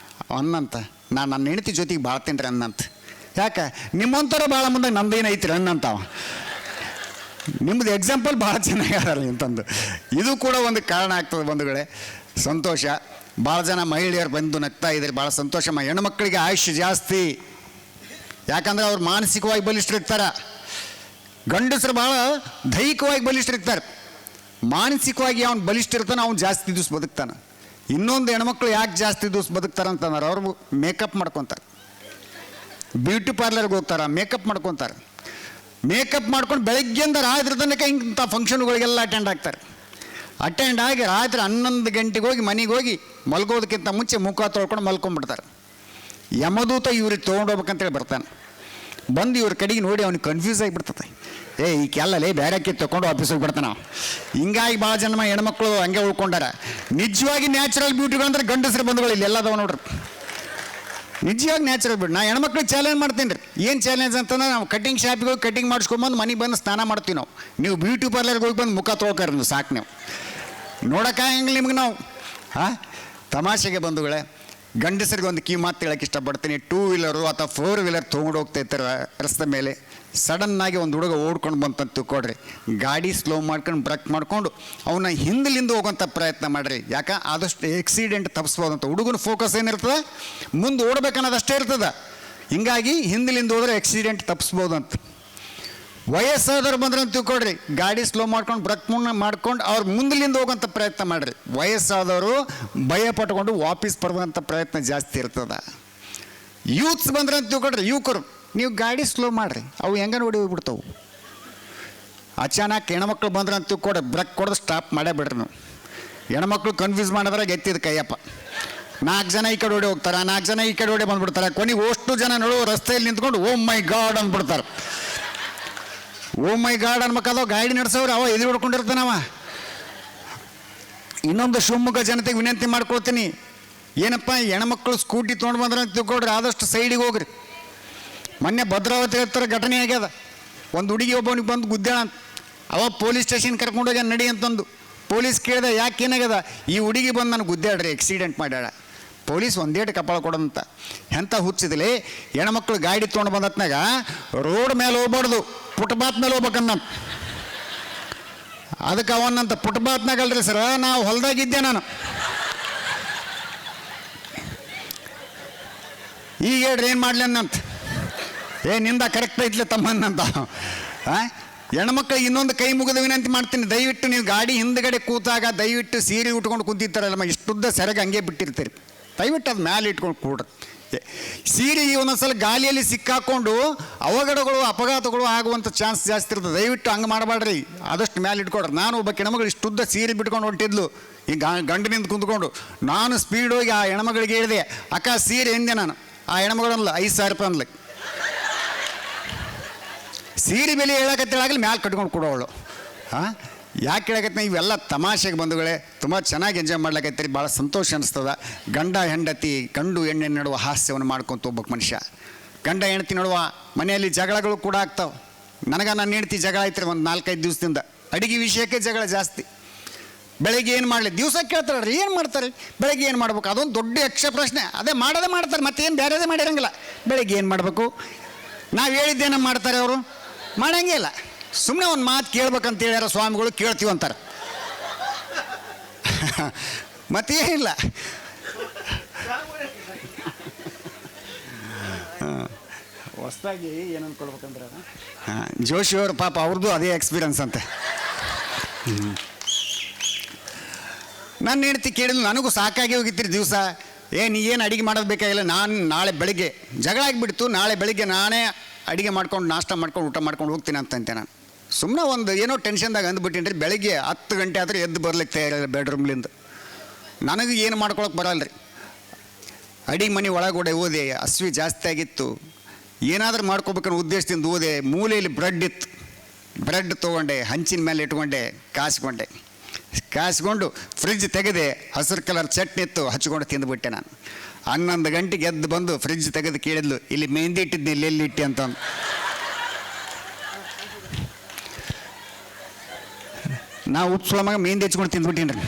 ಅನ್ನಂತ, ನಾನು ನನ್ನ ಹೆಂಡತಿ ಜೊತೆಗೆ ಬಾಳ್ತೀನಿ ರೀ ಅನ್ನಂತ. ಯಾಕೆ? ನಿಮ್ಮಂಥವ್ರು ಭಾಳ ಮುಂದೆ ನಂದೇನೈತ್ರಿ ಅನ್ನಂತಾವ. ನಿಮ್ಮದು ಎಕ್ಸಾಂಪಲ್ ಭಾಳ ಚೆನ್ನಾಗಿ ಅದಲ್ಲ ಅಂತಂದು. ಇದು ಕೂಡ ಒಂದು ಕಾರಣ ಆಗ್ತದೆ ಬಂಧುಗಳೇ. ಸಂತೋಷ. ಭಾಳ ಜನ ಮಹಿಳೆಯರು ಬಂದು ನಗ್ತಾ ಇದ್ದಾರೆ, ಭಾಳ ಸಂತೋಷ. ಹೆಣ್ಮಕ್ಳಿಗೆ ಆಯುಷ್ಯ ಜಾಸ್ತಿ, ಯಾಕಂದ್ರೆ ಅವ್ರು ಮಾನಸಿಕವಾಗಿ ಬಲಿಷ್ಠರಿರ್ತಾರೆ. ಗಂಡಸರು ಭಾಳ ದೈಹಿಕವಾಗಿ ಬಲಿಷ್ಠರಿರ್ತಾರೆ. ಮಾನಸಿಕವಾಗಿ ಅವ್ನು ಬಲಿಷ್ಠ ಇರ್ತಾನೆ, ಅವ್ನು ಜಾಸ್ತಿ ದಿವಸ ಬದುಕ್ತಾನೆ. ಇನ್ನೊಂದು ಹೆಣ್ಮಕ್ಳು ಯಾಕೆ ಜಾಸ್ತಿ ದಿವಸ ಬದುಕ್ತಾರೆ ಅಂತಂದ್ರೆ, ಅವ್ರು ಮೇಕಪ್ ಮಾಡ್ಕೊತಾರೆ, ಬ್ಯೂಟಿ ಪಾರ್ಲರ್ಗೆ ಹೋಗ್ತಾರೆ, ಮೇಕಪ್ ಮಾಡ್ಕೊತಾರೆ. ಮೇಕಪ್ ಮಾಡ್ಕೊಂಡು ಬೆಳಗ್ಗೆಯಿಂದ ರಾತ್ರಿ ತನಕ ಇಂಥ ಫಂಕ್ಷನ್ಗಳಿಗೆಲ್ಲ ಅಟೆಂಡ್ ಆಗ್ತಾರೆ. ಅಟೆಂಡ್ ಆಗಿ ರಾತ್ರಿ 11 ಗಂಟೆಗೆ ಹೋಗಿ ಮನೆಗೆ ಹೋಗಿ ಮಲ್ಗೋದಕ್ಕಿಂತ ಮುಂಚೆ ಮುಖ ತೊಳ್ಕೊಂಡು ಮಲ್ಕೊಂಡ್ಬಿಡ್ತಾರೆ. ಯಮದೂತ ಇವ್ರಿಗೆ ತೊಗೊಂಡೋಗ್ಬೇಕಂತೇಳಿ ಬರ್ತಾನೆ. ಬಂದು ಇವ್ರ ಕಡೆಗೆ ನೋಡಿ ಅವ್ನಿಗೆ ಕನ್ಫ್ಯೂಸ್ ಆಗಿಬಿಡ್ತದೆ. ಈ ಕೆಲ್ಲಲೇ ಬೇರೆಕ್ಕೆ ತೊಗೊಂಡು ಆಫೀಸಿಗೆ ಬಿಡ್ತಾನೆ. ಹಿಂಗಾಗಿ ಭಾಳ ಜನ ಹೆಣ್ಮಕ್ಳು ಹಂಗೆ ಉಳ್ಕೊಂಡಾರ. ನಿಜವಾಗಿ ನ್ಯಾಚುರಲ್ ಬ್ಯೂಟಿಗಳಂದ್ರೆ ಗಂಡಸರು ಬಂಧುಗಳು ಇಲ್ಲಿ ಎಲ್ಲದವ ನೋಡ್ರಿ. ನಿಜವಾಗಿ ನ್ಯಾಚುರಲ್ ಬ್ಯೂಟಿ. ನಾ ಹೆಣ್ಮಕ್ಳಿಗೆ ಚಾಲೆಂಜ್ ಮಾಡ್ತೀನಿ ರೀ. ಏನು ಚಾಲೆಂಜ್ ಅಂತಂದ್ರೆ, ನಾವು ಕಟಿಂಗ್ ಶಾಪಿಗೆ ಹೋಗಿ ಕಟಿಂಗ್ ಮಾಡಿಸ್ಕೊಂಬಂದು ಮನೆಗೆ ಬಂದು ಸ್ನಾನ ಮಾಡ್ತೀವಿ ನಾವು. ನೀವು ಬ್ಯೂಟಿ ಪಾರ್ಲರ್ಗೆ ಹೋಗಿ ಬಂದು ಮುಖ ತೊಳ್ಕರ ನೀವು ಸಾಕು. ನೀವು ನೋಡೋಕ್ಕಾಗಂಗಿಲ್ಲ ನಿಮ್ಗೆ ನಾವು. ತಮಾಷೆಗೆ ಬಂಧುಗಳೇ, ಗಂಡಸರಿಗೆ ಒಂದು ಕೀ ಮಾತು ಹೇಳೋಕ್ಕೆ ಇಷ್ಟಪಡ್ತೀನಿ. 2 ವೀಲರು ಅಥವಾ 4 ವೀಲರ್ ತೊಗೊಂಡು ಹೋಗ್ತಾ ಇರ್ತಾರೆ ರಸ್ತೆ ಮೇಲೆ. ಸಡನ್ನಾಗಿ ಒಂದು ಹುಡುಗ ಓಡ್ಕೊಂಡು ಬಂತಂತ ತಿಳ್ಕೊಡ್ರಿ, ಗಾಡಿ ಸ್ಲೋ ಮಾಡ್ಕೊಂಡು ಬ್ರೇಕ್ ಮಾಡ್ಕೊಂಡು ಅವನ್ನ ಹಿಂದಲಿಂದ ಹೋಗೋಂಥ ಪ್ರಯತ್ನ ಮಾಡಿರಿ. ಯಾಕೆ ಆದಷ್ಟು ಆಕ್ಸಿಡೆಂಟ್ ತಪ್ಪಿಸ್ಬೋದಂತ. ಹುಡುಗನ ಫೋಕಸ್ ಏನಿರ್ತದೆ, ಮುಂದೆ ಓಡ್ಬೇಕನ್ನೋದು ಅಷ್ಟೇ ಇರ್ತದೆ. ಹಿಂಗಾಗಿ ಹಿಂದಲಿಂದ ಹೋದ್ರೆ ಆಕ್ಸಿಡೆಂಟ್ ತಪ್ಪಿಸ್ಬೋದಂತ. ವಯಸ್ಸಾದವ್ರು ಬಂದ್ರೆ ಅಂತ ತಿಳ್ಕೊಡ್ರಿ, ಗಾಡಿ ಸ್ಲೋ ಮಾಡ್ಕೊಂಡು ಬ್ರೇಕ್ ಮಾಡ್ಕೊಂಡು ಅವ್ರು ಮುಂದಲಿಂದ ಹೋಗೋಂಥ ಪ್ರಯತ್ನ ಮಾಡಿರಿ. ವಯಸ್ಸಾದವರು ಭಯ ಪಟ್ಕೊಂಡು ವಾಪಸ್ ಬರುವಂಥ ಪ್ರಯತ್ನ ಜಾಸ್ತಿ ಇರ್ತದೆ. ಯೂತ್ಸ್ ಬಂದ್ರೆ ಅಂತ ತಿಳ್ಕೊಡ್ರಿ, ಯುವಕರು ನೀವು ಗಾಡಿ ಸ್ಲೋ ಮಾಡಿರಿ, ಅವು ಹೆಂಗೆ ನೋಡಿ ಹೋಗ್ಬಿಡ್ತಾವೆ. ಅಚಾನಕ್ ಹೆಣ್ಮಕ್ಳು ಬಂದ್ರೆ ಅಂತ ತಿಳ್ಕೊಡ್ರಿ, ಬ್ರೇಕ್ ಕೊಡೋದು ಸ್ಟಾಪ್ ಮಾಡೇ ಬಿಡ್ರಿ. ನೀವು ಹೆಣ್ಮಕ್ಳು ಕನ್ಫ್ಯೂಸ್ ಮಾಡಿದ್ರೆ ಎತ್ತಿದ ಕೈಯಪ್ಪ. 4 ಜನ ಈ ಕಡೆ ಓಡಿ ಹೋಗ್ತಾರೆ, 4 ಜನ ಈ ಕಡೆ ಓಡಿ ಬಂದ್ಬಿಡ್ತಾರೆ. ಕೊನೆಗೆ ಅಷ್ಟು ಜನ ನೋಡುವ ರಸ್ತೆಯಲ್ಲಿ ನಿಂತ್ಕೊಂಡು ಓ ಮೈ ಗಾಡ್ ಅಂದ್ಬಿಡ್ತಾರೆ. ಓ ಮೈ ಗಾಡ್ ಅನ್ಬೇಕಾದವ ಗಾಡಿ ನಡೆಸೋರು ಅವ ಎದುರು ಹೊಡ್ಕೊಂಡಿರ್ತಾನವ. ಇನ್ನೊಂದು ಶಿವಮೊಗ್ಗ ಜನತೆಗೆ ವಿನಂತಿ ಮಾಡ್ಕೊಳ್ತೀನಿ, ಏನಪ್ಪ ಹೆಣ್ಮಕ್ಳು ಸ್ಕೂಟಿ ತೊಗೊಂಡು ಬಂದ್ರೆ ಅಂತ ತಿಳ್ಕೊಡ್ರಿ, ಆದಷ್ಟು ಸೈಡಿಗೆ ಹೋಗ್ರಿ. ಮೊನ್ನೆ ಭದ್ರಾವತಿ ಹತ್ತಿರ ಘಟನೆ ಆಗ್ಯದ. ಒಂದು ಹುಡುಗಿ ಒಬ್ಬನಿಗೆ ಬಂದು ಗುದ್ದಾಳ ಅಂತ, ಅವ ಪೊಲೀಸ್ ಸ್ಟೇಷನ್ ಕರ್ಕೊಂಡೋಗ್ಯ ನಡಿ ಅಂತಂದು. ಪೊಲೀಸ್ ಕೇಳಿದೆ ಯಾಕೆ ಏನಾಗ್ಯದ, ಈ ಹುಡುಗಿ ಬಂದು ನನಗೆ ಗುದ್ದಾಡ್ರಿ, ಆಕ್ಸಿಡೆಂಟ್ ಮಾಡ್ಯಾಳ. ಪೊಲೀಸ್ ಒಂದೇಟು ಕಪಾಳ ಕೊಡೋದಂತ. ಎಂಥ ಹುಚ್ಚಿದಲ್ಲಿ ಹೆಣ್ಮಕ್ಳು ಗಾಡಿ ತೊಗೊಂಡು ಬಂದತ್ನಾಗ ರೋಡ್ ಮೇಲೆ ಹೋಗ್ಬಾರ್ದು, ಫುಟ್ಪಾತ್ ಮೇಲೆ ಹೋಗ್ಬೇಕಂದ. ಅದಕ್ಕೆ ಅವನಂತ ಫುಟ್ಪಾತ್ನಾಗಲ್ರಿ ಸರ, ನಾವು ಹೊಲ್ದಾಗಿದ್ದೆ ನಾನು. ಈಗ ಹೇಳ್ರಿ ಏನು ಮಾಡಲಿ ಅನ್ನಂತ. ನಿಂದ ಕರೆಕ್ಟ್ ಐತ್ಲೆ ತಮ್ಮನ್ನಂತ. ಹೆಣ್ಮಕ್ಳಿಗೆ ಇನ್ನೊಂದು ಕೈ ಮುಗಿದ ವಿನಂತಿ ಮಾಡ್ತೀನಿ, ದಯವಿಟ್ಟು ನೀವು ಗಾಡಿ ಹಿಂದ್ಗಡೆ ಕೂತಾಗ ದಯವಿಟ್ಟು ಸೀರೆ ಉಟ್ಕೊಂಡು ಕುಂತಿರ್ತಾರಲ್ಲ, ಇಷ್ಟುದ್ದ ಸೆರಗ ಹಂಗೆ ಬಿಟ್ಟಿರ್ತೀರಿ, ದಯವಿಟ್ಟು ಅದು ಮ್ಯಾಲೆ ಇಟ್ಕೊಂಡು ಕೂಡ್ರಿ. ಸೀರೆಗೆ ಒಂದೊಂದ್ಸಲ ಗಾಲಿಯಲ್ಲಿ ಸಿಕ್ಕಾಕೊಂಡು ಅವಘಡಗಳು ಅಪಘಾತಗಳು ಆಗುವಂಥ ಚಾನ್ಸ್ ಜಾಸ್ತಿ ಇರ್ತದೆ. ದಯವಿಟ್ಟು ಹಂಗೆ ಮಾಡಬೇಡ್ರಿ, ಆದಷ್ಟು ಮ್ಯಾಲೆ ಇಟ್ಕೊಡ್ರಿ. ನಾನು ಒಬ್ಬ ಹೆಣ್ಮಗಳು ಇಷ್ಟುದ್ದ ಸೀರೆ ಬಿಟ್ಕೊಂಡು ಹೊಂಟಿದ್ಲು, ಈ ಗಂಡಿನಿಂದ ಕುಂತ್ಕೊಂಡು. ನಾನು ಸ್ಪೀಡ್ ಹೋಗಿ ಆ ಹೆಣ್ಮಗಳಿಗೆ ಹೇಳಿದೆ, ಅಕ್ಕ ಸೀರೆ ಎಂದೆ ನಾನು. ಆ ಹೆಣ್ಮಗಳಲ್ಲ 5,000 ರೂಪಾಯಿ ಅಂದ್ಲಿ. ಸೀರೆ ಬೆಲೆ ಹೇಳಕತ್ತೇಳಾಗಲಿ ಮ್ಯಾಲೆ ಕಟ್ಕೊಂಡು ಕೊಡೋವಳು. ಯಾಕೆ ಹೇಳಕತ್ತ, ಇವೆಲ್ಲ ತಮಾಷೆಗೆ ಬಂಧುಗಳೇ, ತುಂಬ ಚೆನ್ನಾಗಿ ಎಂಜಾಯ್ ಮಾಡ್ಲಿಕ್ಕೈತ್ರಿ, ಭಾಳ ಸಂತೋಷ ಅನಿಸ್ತದ. ಗಂಡ ಹೆಂಡತಿ, ಗಂಡು ಹೆಣ್ಣೆ ನಡುವ ಹಾಸ್ಯವನ್ನು ಮಾಡ್ಕೊತ ಹೋಗ್ಬೇಕು ಮನುಷ್ಯ. ಗಂಡ ಹೆಂಡತಿ ನಡುವ ಮನೆಯಲ್ಲಿ ಜಗಳಗಳು ಕೂಡ ಆಗ್ತಾವೆ. ನನಗೆ ನನ್ನ ಹೆಂಡತಿ ಜಗಳ ಐತ್ರಿ ಒಂದು 4-5 ದಿವಸದಿಂದ. ಅಡುಗೆ ವಿಷಯಕ್ಕೆ ಜಗಳ ಜಾಸ್ತಿ. ಬೆಳಗ್ಗೆ ಏನು ಮಾಡಲಿ, ದಿವಸ ಕೇಳ್ತಾರ್ರಿ ಏನು ಮಾಡ್ತಾರೆ, ಬೆಳಗ್ಗೆ ಏನು ಮಾಡ್ಬೇಕು, ಅದೊಂದು ದೊಡ್ಡ ಯಕ್ಷ ಪ್ರಶ್ನೆ. ಅದೇ ಮಾಡೋದೇ ಮಾಡ್ತಾರೆ, ಮತ್ತೇನು ಬೇರೆದೇ ಮಾಡಿರಂಗಿಲ್ಲ. ಬೆಳಗ್ಗೆ ಏನು ಮಾಡಬೇಕು, ನಾವು ಹೇಳಿದ್ದೇನ ಮಾಡ್ತಾರೆ ಅವರು, ಮಾಡಂಗೇ ಇಲ್ಲ. ಸುಮ್ಮನೆ ಒಂದು ಮಾತು ಕೇಳ್ಬೇಕಂತ ಹೇಳ್ಯಾರ ಸ್ವಾಮಿಗಳು, ಕೇಳ್ತೀವಂತಾರೆ. ಮತ್ತೇನಿಲ್ಲ. ಹೊಸದಾಗಿ ಏನು ಅನ್ಕೊಳ್ಬೇಕಂದ್ರೆ ಜೋಶಿಯವರು ಪಾಪ ಅವ್ರದ್ದು ಅದೇ ಎಕ್ಸ್ಪೀರಿಯನ್ಸ್ ಅಂತೆ. ನನ್ನ ಹೆಂಡತಿ ಕೇಳಿದ್ಲು, ನನಗೂ ಸಾಕಾಗಿ ಹೋಗಿತ್ತೀರಿ ದಿವಸ. ನೀ ಏನು ಅಡುಗೆ ಮಾಡೋದು ಬೇಕಾಗಿಲ್ಲ, ನಾನು ನಾಳೆ ಬೆಳಿಗ್ಗೆ ಜಗಳ ಆಗಿಬಿಡ್ತು, ನಾಳೆ ಬೆಳಿಗ್ಗೆ ನಾನೇ ಅಡುಗೆ ಮಾಡ್ಕೊಂಡು ನಾಷ್ಟ ಮಾಡ್ಕೊಂಡು ಊಟ ಮಾಡ್ಕೊಂಡು ಹೋಗ್ತೀನಿ ಅಂತಂತೆ. ನಾನು ಸುಮ್ಮನೆ ಒಂದು ಏನೋ ಟೆನ್ಷನ್ದಾಗ ಅಂದ್ಬಿಟ್ಟಿನಿ ರೀ. ಬೆಳಗ್ಗೆ 10 ಗಂಟೆ ಆದರೆ ಎದ್ದು ಬರ್ಲಿಕ್ಕೆ ತಯಾರಿಲ್ಲ ಬೆಡ್ರೂಮ್ಲಿಂದ. ನನಗೆ ಏನು ಮಾಡ್ಕೊಳಕ್ಕೆ ಬರಲ್ಲ ರೀ. ಅಡಿಗೆ ಮನೆ ಒಳಗಡೆ ಹೋದೆ, ಹಸಿವೆ ಜಾಸ್ತಿ ಆಗಿತ್ತು, ಏನಾದರೂ ಮಾಡ್ಕೋಬೇಕನ್ನೋ ಉದ್ದೇಶದಿಂದ ಹೋದೆ. ಮೂಲೆಯಲ್ಲಿ ಬ್ರೆಡ್ ಇತ್ತು, ಬ್ರೆಡ್ ತೊಗೊಂಡೆ, ಹಂಚಿನ ಮೇಲೆ ಇಟ್ಕೊಂಡೆ, ಕಾಯಿಸ್ಕೊಂಡು ಫ್ರಿಜ್ ತೆಗೆದೆ. ಹಸಿರು ಕಲರ್ ಚಟ್ನಿ ಇತ್ತು, ಹಚ್ಕೊಂಡು ತಿಂದುಬಿಟ್ಟೆ ನಾನು. 11 ಗಂಟೆಗೆ ಎದ್ದು ಬಂದು ಫ್ರಿಜ್ ತೆಗೆದು ಕೇಳಿದ್ಲು, ಇಲ್ಲಿ ಮೆಹಂದಿ ಇಟ್ಟಿದ್ದೆ, ಇಲ್ಲಿ ಎಲ್ಲಿ ಇಟ್ಟಿ ಅಂತಂದು. ನಾವು ಉಪ್ಸುಳಮಾಗ ಮೆಹಂದಿ ಹಚ್ಕೊಂಡು ತಿಂದ್ಬಿಟ್ಟಿನಿ ರೀ.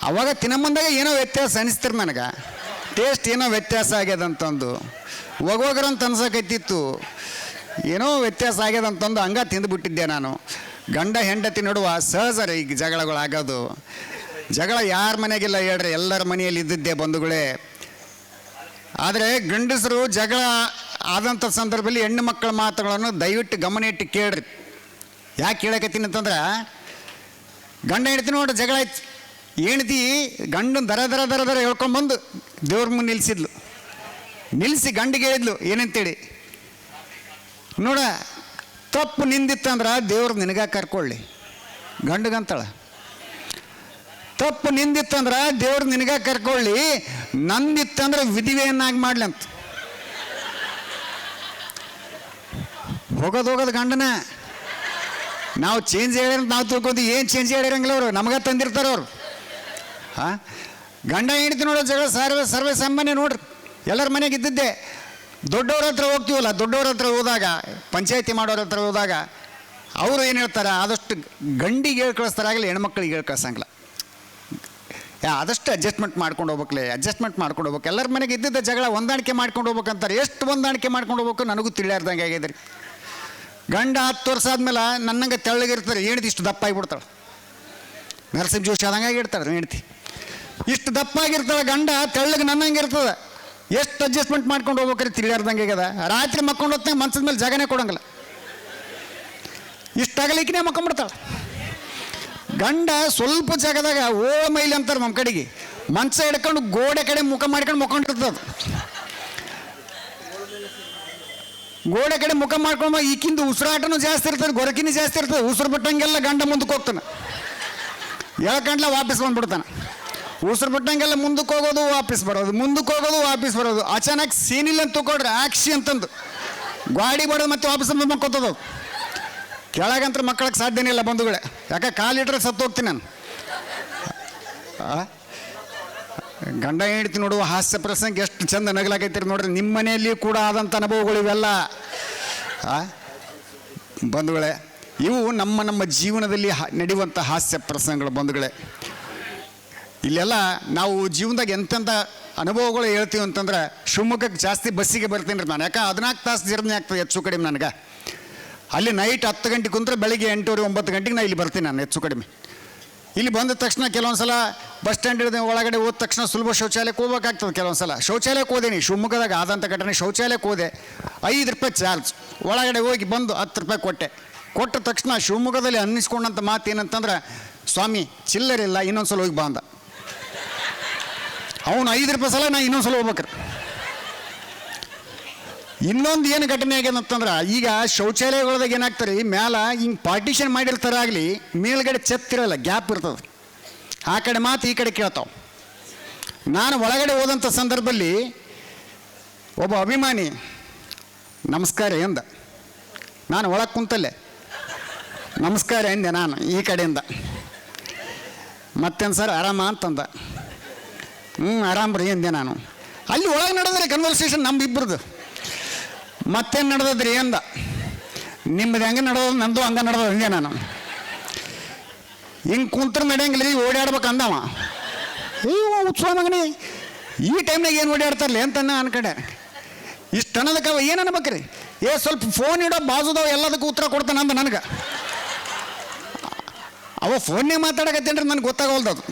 ಅವಾಗ ತಿನ್ನಮ್ಮಂದಾಗ ಏನೋ ವ್ಯತ್ಯಾಸ ಅನಿಸ್ತಿರ್ ನನಗೆ, ಟೇಸ್ಟ್ ಏನೋ ವ್ಯತ್ಯಾಸ ಆಗ್ಯದಂತಂದು ಹೋಗೋಗ್ರಂತ ಅನ್ಸಕೈತಿತ್ತು. ಏನೋ ವ್ಯತ್ಯಾಸ ಆಗ್ಯದಂತಂದು ಹಂಗೆ ತಿಂದುಬಿಟ್ಟಿದ್ದೆ ನಾನು. ಗಂಡ ಹೆಂಡತಿ ನಡುವ ಸಹಜ ರೀ ಈಗ ಜಗಳಗಳಾಗೋದು. ಜಗಳ ಯಾರ ಮನೆಗಿಲ್ಲ ಹೇಳ್ರಿ, ಎಲ್ಲರ ಮನೆಯಲ್ಲಿ ಇದ್ದಿದ್ದೆ ಬಂಧುಗಳೇ. ಆದರೆ ಗಂಡಸರು ಜಗಳ ಆದಂಥ ಸಂದರ್ಭದಲ್ಲಿ ಹೆಣ್ಣು ಮಕ್ಕಳ ಮಾತುಗಳನ್ನು ದಯವಿಟ್ಟು ಗಮನ ಇಟ್ಟು ಕೇಳ್ರಿ. ಯಾಕೆ ಹೇಳಕತ್ತೀನಿ ಅಂತಂದ್ರೆ, ಗಂಡ ಹೆಂಡತಿ ನೋಡ್ರಿ ಜಗಳ ಆಯ್ತು. ಹೆಂಡತಿ ಗಂಡನ ದರ ಹೇಳ್ಕೊಂಡ್ಬಂದು ದೇವ್ರ ಮುಂದೆ ನಿಲ್ಲಿಸಿದ್ಲು. ನಿಲ್ಲಿಸಿ ಗಂಡಿಗೆ ಹೇಳಿದ್ಲು ಏನಂತೇಳಿ, ನೋಡ ತಪ್ಪು ನಿಂದಿತ್ತಂದ್ರೆ ದೇವ್ರು ನಿನಗ ಕರ್ಕೊಳ್ಳಿ. ಗಂಡಗಂತಾಳ, ತಪ್ಪು ನಿಂದಿತ್ತಂದ್ರೆ ದೇವ್ರು ನಿನಗ ಕರ್ಕೊಳ್ಳಿ, ನಂದಿತ್ತಂದ್ರೆ ವಿಧಿವೆಯನ್ನಾಗಿ ಮಾಡ್ಲಿ ಅಂತ. ಹೋಗೋದು ಗಂಡನ ನಾವು ಚೇಂಜ್ ಹೇಳ್ಯಾರ ನಾವು ತಿಳ್ಕೊಂತೀವಿ. ಏನು ಚೇಂಜ್ ಹೇಳಿರಂಗಿಲ್ಲ ಅವರು, ನಮಗೆ ತಂದಿರ್ತಾರೆ ಅವರು. ಗಂಡ ಹೆಂಡ್ತಿ ನೋಡೋ ಜಗಳ ಸರ್ವೇ ಸಾಮಾನ್ಯ ನೋಡ್ರಿ, ಎಲ್ಲರ ಮನೆಗೆ ಇದ್ದಿದ್ದೆ. ದೊಡ್ಡವ್ರ ಹತ್ರ ಹೋಗ್ತೀವಲ್ಲ, ದೊಡ್ಡವ್ರ ಹತ್ರ ಹೋದಾಗ, ಪಂಚಾಯತಿ ಮಾಡೋರ ಹತ್ರ ಹೋದಾಗ ಅವರು ಏನು ಹೇಳ್ತಾರೆ, ಆದಷ್ಟು ಗಂಡಿಗೆ ಹೇಳಿ ಕಳಿಸ್ತಾರಾಗಲಿ, ಹೆಣ್ಮಕ್ಳಿಗೆ ಹೇಳಿ ಕಳ್ಸಂಗಿಲ್ಲ. ಆದಷ್ಟು ಅಡ್ಜಸ್ಟ್ಮೆಂಟ್ ಮಾಡ್ಕೊಂಡು ಹೋಗ್ಬೇಕಲೇ, ಅಡ್ಜಸ್ಟ್ಮೆಂಟ್ ಮಾಡ್ಕೊಂಡು ಹೋಗ್ಬೇಕು. ಎಲ್ಲರ ಮನೆಗೆ ಇದ್ದಿದ್ದ ಜಗಳ ಹೊಂದಾಣಿಕೆ ಮಾಡ್ಕೊಂಡು ಹೋಗ್ಬೇಕಂತಾರೆ. ಎಷ್ಟು ಹೊಂದಾಣಿಕೆ ಮಾಡ್ಕೊಂಡು ಹೋಗ್ಬೇಕು ನನಗೂ ತಿಳಿಯಾರ್ದಂಗೆ ಆಗ್ಯದ ರೀ. ಗಂಡ 10 ವರ್ಷ ಆದ್ಮೇಲೆ ನನ್ನಂಗೆ ತೆಳ್ಳಗಿರ್ತಾರೆ, ಹೆಂಡ್ತಿ ಇಷ್ಟು ದಪ್ಪ ಆಗಿಬಿಡ್ತಾಳೆ. ನರಸಿಂಹ ಜೋಶಿ ಆದಂಗೆ ಆಗಿರ್ತಾಳೆ ಹೆಂಡ್ತಿ, ಇಷ್ಟು ದಪ್ಪ ಆಗಿರ್ತಾಳೆ. ಗಂಡ ತೆಳ್ಳಗೆ ನನ್ನಂಗೆ ಇರ್ತದೆ. ಎಷ್ಟು ಅಡ್ಜಸ್ಟ್ಮೆಂಟ್ ಮಾಡ್ಕೊಂಡು ಹೋಗ್ಬೇಕ್ರಿ ತಿಳಿಯಾರ್ದಂಗೆ ಆಗ್ಯದ. ರಾತ್ರಿ ಮಕ್ಕೊಂಡು ಹೊತ್ತಾಗ ಮಂಚದ ಮೇಲೆ ಜಾಗನೇ ಕೊಡಂಗಿಲ್ಲ, ಇಷ್ಟಾಗಲಿಕ್ಕೇ ಮಕ್ಕೊಂಬಿಡ್ತಾಳೆ. ಗಂಡ ಸ್ವಲ್ಪ ಜಾಗದಾಗ ಮೈಲಿ ಅಂತಾರೆ ನಮ್ಮ ಕಡೆಗೆ, ಮಂಚ ಹಿಡ್ಕೊಂಡು ಗೋಡೆ ಕಡೆ ಮುಖ ಮಾಡ್ಕೊಂಡು ಮಕ್ಕೊಂಡಿರ್ತದೆ. ಗೋಡೆ ಕಡೆ ಮುಖ ಮಾಡ್ಕೊಂಡು ಈಕಿಂದು ಉಸಿರಾಟನೂ ಜಾಸ್ತಿ ಇರ್ತದೆ, ಗೊರಕಿನೂ ಜಾಸ್ತಿ ಇರ್ತದೆ. ಉಸಿರು ಬಿಟ್ಟಂಗೆಲ್ಲ ಗಂಡ ಮುಂದಕ್ಕೆ ಹೋಗ್ತಾನೆ, ಗಂಟ್ಲ ವಾಪಸ್ ಬಂದ್ಬಿಡ್ತಾನೆ. ಉಸಿರು ಬಿಟ್ಟಂಗೆಲ್ಲ ಮುಂದಕ್ಕೆ ಹೋಗೋದು ವಾಪಸ್ ಬರೋದು, ಮುಂದಕ್ಕೆ ಹೋಗೋದು ವಾಪಸ್ ಬರೋದು. ಅಚಾನಕ್ ಸೀನಿಲ್ಲ ಅಂತ ತಗೊಳ್ರಿ, ಆಕ್ಷಿ ಅಂತಂದು ಗಾಡಿ ಬರೋದು ಮತ್ತೆ ವಾಪಸ್ ಬಂದು ಮಕ್ಕೋತದು. ಕೆಳಗಂತ್ರ ಮಕ್ಕಳಿಗೆ ಸಾಧ್ಯನೇ ಇಲ್ಲ ಬಂಧುಗಳೇ, ಯಾಕೆ ಕಾಲಿಟ್ರೆ ಸತ್ತು ಹೋಗ್ತೀನಿ ನಾನು. ಗಂಡ ಹೆಂಡ್ತಿ ನೋಡುವ ಹಾಸ್ಯ ಪ್ರಸಂಗ ಎಷ್ಟು ಚಂದ ನಗಲಾಗೈತಿರಿ ನೋಡ್ರಿ. ನಿಮ್ಮ ಮನೆಯಲ್ಲಿ ಕೂಡ ಆದಂಥ ಅನುಭವಗಳು ಇವೆಲ್ಲ ಬಂಧುಗಳೇ. ಇವು ನಮ್ಮ ಜೀವನದಲ್ಲಿ ನಡೆಯುವಂಥ ಹಾಸ್ಯ ಪ್ರಸಂಗಗಳು ಬಂಧುಗಳೇ. ಇಲ್ಲೆಲ್ಲ ನಾವು ಜೀವನದಾಗ ಎಂತೆಂಥ ಅನುಭವಗಳು ಹೇಳ್ತೀವಿ ಅಂತಂದ್ರೆ, ಶಿವಮೊಗ್ಗಕ್ಕೆ ಜಾಸ್ತಿ ಬಸ್ಸಿಗೆ ಬರ್ತೀನಿ ರೀ ನಾನು. ಯಾಕೆ 14 ತಾಸು ಜರ್ನಿ ಆಗ್ತದೆ ಹೆಚ್ಚು ಕಡಿಮೆ ನನಗೆ. ಅಲ್ಲಿ ನೈಟ್ 10 ಗಂಟೆಗೆ ಕುಂತ್ರೆ ಬೆಳಿಗ್ಗೆ 8:30 9 ಗಂಟೆಗೆ ನಾನು ಇಲ್ಲಿ ಬರ್ತೀನಿ ನಾನು ಹೆಚ್ಚು ಕಡಿಮೆ. ಇಲ್ಲಿ ಬಂದ ತಕ್ಷಣ ಕೆಲವೊಂದು ಸಲ ಬಸ್ ಸ್ಟ್ಯಾಂಡ್ ಒಳಗಡೆ ಹೋದ ತಕ್ಷಣ ಸುಲಭ ಶೌಚಾಲಯಕ್ಕೆ ಹೋಗ್ಬೇಕಾಗ್ತದೆ. ಕೆಲವೊಂದು ಸಲ ಶೌಚಾಲಯಕ್ಕೆ ಹೋದೇನಿ, ಶಿವಮೊಗ್ಗದಾಗ ಆದಂಥ ಘಟನೆ. ಶೌಚಾಲಯಕ್ಕೆ ಹೋದೆ, 5 ರೂಪಾಯಿ ಚಾರ್ಜ್. ಒಳಗಡೆ ಹೋಗಿ ಬಂದು 10 ರೂಪಾಯಿ ಕೊಟ್ಟ ತಕ್ಷಣ ಶಿವಮೊಗ್ಗದಲ್ಲಿ ಅನ್ನಿಸ್ಕೊಂಡಂಥ ಮಾತು ಏನಂತಂದ್ರೆ, ಸ್ವಾಮಿ ಚಿಲ್ಲರಿಲ್ಲ, ಇನ್ನೊಂದು ಸಲ ಹೋಗಿ ಬಾ ಅಂದ. ಅವನು 5 ರೂಪಾಯಿ ಸಲ ನಾ ಇನ್ನೊಂದು ಸಲ ಹೋಗ್ಬೇಕ್ರಿ. ಇನ್ನೊಂದು ಏನು ಘಟನೆ ಆಗ್ಯದಂತಂದ್ರೆ, ಈಗ ಶೌಚಾಲಯಗಳದಾಗ ಏನಾಗ್ತಾರೆ, ಮ್ಯಾಲ ಹಿಂಗೆ ಪಾರ್ಟಿಷನ್ ಮಾಡಿರ್ತಾರಾಗಲಿ, ಮೇಲ್ಗಡೆ ಛತ್ತಿರಲ್ಲ, ಗ್ಯಾಪ್ ಇರ್ತದೆ. ಆ ಕಡೆ ಮಾತು ಈ ಕಡೆ ಕೇಳ್ತಾವೆ. ನಾನು ಒಳಗಡೆ ಹೋದಂಥ ಸಂದರ್ಭದಲ್ಲಿ ಒಬ್ಬ ಅಭಿಮಾನಿ ನಮಸ್ಕಾರ ಎಂದ. ನಾನು ಒಳಗೆ ಕುಂತಲ್ಲೇ ನಮಸ್ಕಾರ ಎಂದೆ ನಾನು ಈ ಕಡೆಯಿಂದ. ಮತ್ತೇನು ಸರ್ ಆರಾಮ ಅಂತಂದ. ಆರಾಮ್ ರೀ ಎಂದೆ ನಾನು. ಅಲ್ಲಿ ಒಳಗೆ ನಡೆದ್ರೆ ಕನ್ವರ್ಸೇಷನ್ ನಮ್ಮಿಬ್ಬರದು. ಮತ್ತೇನು ನಡೆದದ್ರಿ ಅಂದ. ನಿಮ್ಮದು ಹೆಂಗೆ ನಡೆದೋದು, ನಂದು ಹಂಗೆ ನಡೆದೋದು ಅಂದೆ ನಾನು. ಹಿಂಗೆ ಕುಂತ್ರ ನಡೆಯಂಗಿಲ್ಲ ರೀ, ಓಡಾಡ್ಬೇಕು ಅಂದವ. ಉತ್ಸವ ಮಗನೇ, ಈ ಟೈಮ್ನಾಗ ಏನು ಓಡಾಡ್ತಾರಲ್ಲ ಅಂತ ಅನ್ಕಡೆ. ಇಷ್ಟು ಅನ್ನೋದಕ್ಕೆ ಏನು ಅನ್ಬೇಕ್ರಿ, ಸ್ವಲ್ಪ ಫೋನ್ ಇಡೋ ಬಾಜುದವ ಎಲ್ಲದಕ್ಕೂ ಉತ್ತರ ಕೊಡ್ತಾನೆ ಅಂದ ನನಗೆ. ಅವ ಫೋನ್ನೇ ಮಾತಾಡಕತ್ತೇನ್ರಿ ನನಗೆ ಗೊತ್ತಾಗೋಲ್ದದು.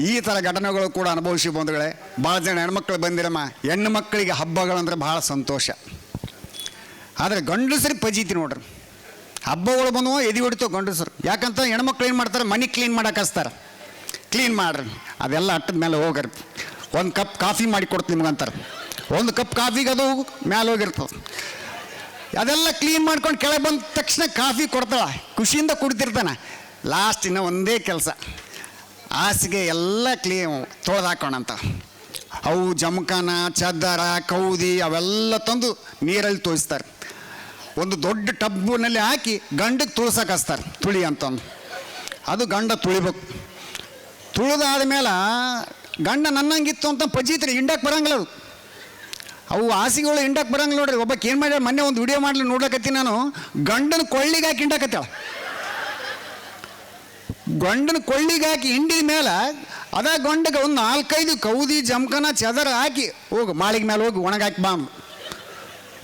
ಈ ಥರ ಘಟನೆಗಳು ಕೂಡ ಅನುಭವಿಸಿ ಬಂಧುಗಳೇ. ಭಾಳ ಜನ ಹೆಣ್ಮಕ್ಳು ಬಂದಿರಮ್ಮ, ಹೆಣ್ಣು ಮಕ್ಕಳಿಗೆ ಹಬ್ಬಗಳಂದ್ರೆ ಭಾಳ ಸಂತೋಷ. ಆದರೆ ಗಂಡಸರಿಗೆ ಪಜೀತಿ ನೋಡ್ರಿ, ಹಬ್ಬಗಳು ಬಂದವು ಎದಿ ಹೊಡಿತಾವೆ ಗಂಡಸರು. ಯಾಕಂತ ಹೆಣ್ಮಕ್ಳು ಏನು ಮಾಡ್ತಾರೆ, ಮನೆ ಕ್ಲೀನ್ ಮಾಡಕ್ಕೆ ಹಚ್ತಾರೆ. ಕ್ಲೀನ್ ಮಾಡ್ರಿ, ಅದೆಲ್ಲ ಅಟ್ಟದ ಮೇಲೆ ಹೋಗ್ರಿ. ಒಂದು ಕಪ್ ಕಾಫಿ ಮಾಡಿ ಕೊಡ್ತು ನಿಮ್ಗಂತಾರೆ. ಒಂದು ಕಪ್ ಕಾಫಿಗೆ ಅದು ಮೇಲೆ ಹೋಗಿರ್ತದೆ. ಅದೆಲ್ಲ ಕ್ಲೀನ್ ಮಾಡ್ಕೊಂಡು ಕೆಳಗೆ ಬಂದ ತಕ್ಷಣ ಕಾಫಿ ಕೊಡ್ತಾಳೆ, ಖುಷಿಯಿಂದ ಕುಡ್ತಿರ್ತಾನೆ. ಲಾಸ್ಟ್ ಇನ್ನೂ ಒಂದೇ ಕೆಲಸ, ಹಾಸಿಗೆ ಎಲ್ಲ ತೊಳೆದು ಹಾಕೋಣಂತ. ಅವು ಜಮಖಾನ, ಚದ್ದರ, ಕೌದಿ ಅವೆಲ್ಲ ತಂದು ನೀರಲ್ಲಿ ತೋಯಿಸ್ತಾರೆ. ಒಂದು ದೊಡ್ಡ ಟಬ್ಬಿನಲ್ಲಿ ಹಾಕಿ ಗಂಡಕ್ಕೆ ತುಳ್ಸಕ್ಕೆ ಹಚ್ತಾರೆ, ತುಳಿ ಅಂತಂದು. ಅದು ಗಂಡ ತುಳಿಬೇಕು. ತುಳಿದಾದ ಮೇಲೆ ಗಂಡ ನನ್ನಂಗಿತ್ತು ಅಂತ ಪಜೀತ್ರಿ, ಹಿಂಡಕ್ಕೆ ಬರಂಗಿಲ್ಲ ಅದು. ಅವು ಹಾಸಿಗೆಗಳು ಹಿಂಡಕ್ಕೆ ಬರಂಗಿಲ್ಲ ನೋಡ್ರಿ. ಒಬ್ಬಕ್ಕೆ ಏನು ಮಾಡ್ಯಾರ, ಮೊನ್ನೆ ಒಂದು ವಿಡಿಯೋ ಮಾಡಲಿ ನೋಡ್ಲಕತ್ತೀನಿ ನಾನು. ಗಂಡನ ಕೊಳ್ಳಿಗೆ ಹಾಕಿ ಹಿಂಡಕತ್ತಾಳ. ಗಂಡನ ಕೊಳ್ಳಿಗೆ ಹಾಕಿ ಹಿಂಡಿದ ಮೇಲೆ ಅದ ಗಂಡಗೆ ಒಂದು 4-5 ಕೌದಿ, ಜಮಖಾನ, ಚದರ ಹಾಕಿ ಹೋಗು ಮಾಳಿಗೆ ಮೇಲೆ ಹೋಗಿ ಒಣಗಾಕಿ ಬಾ.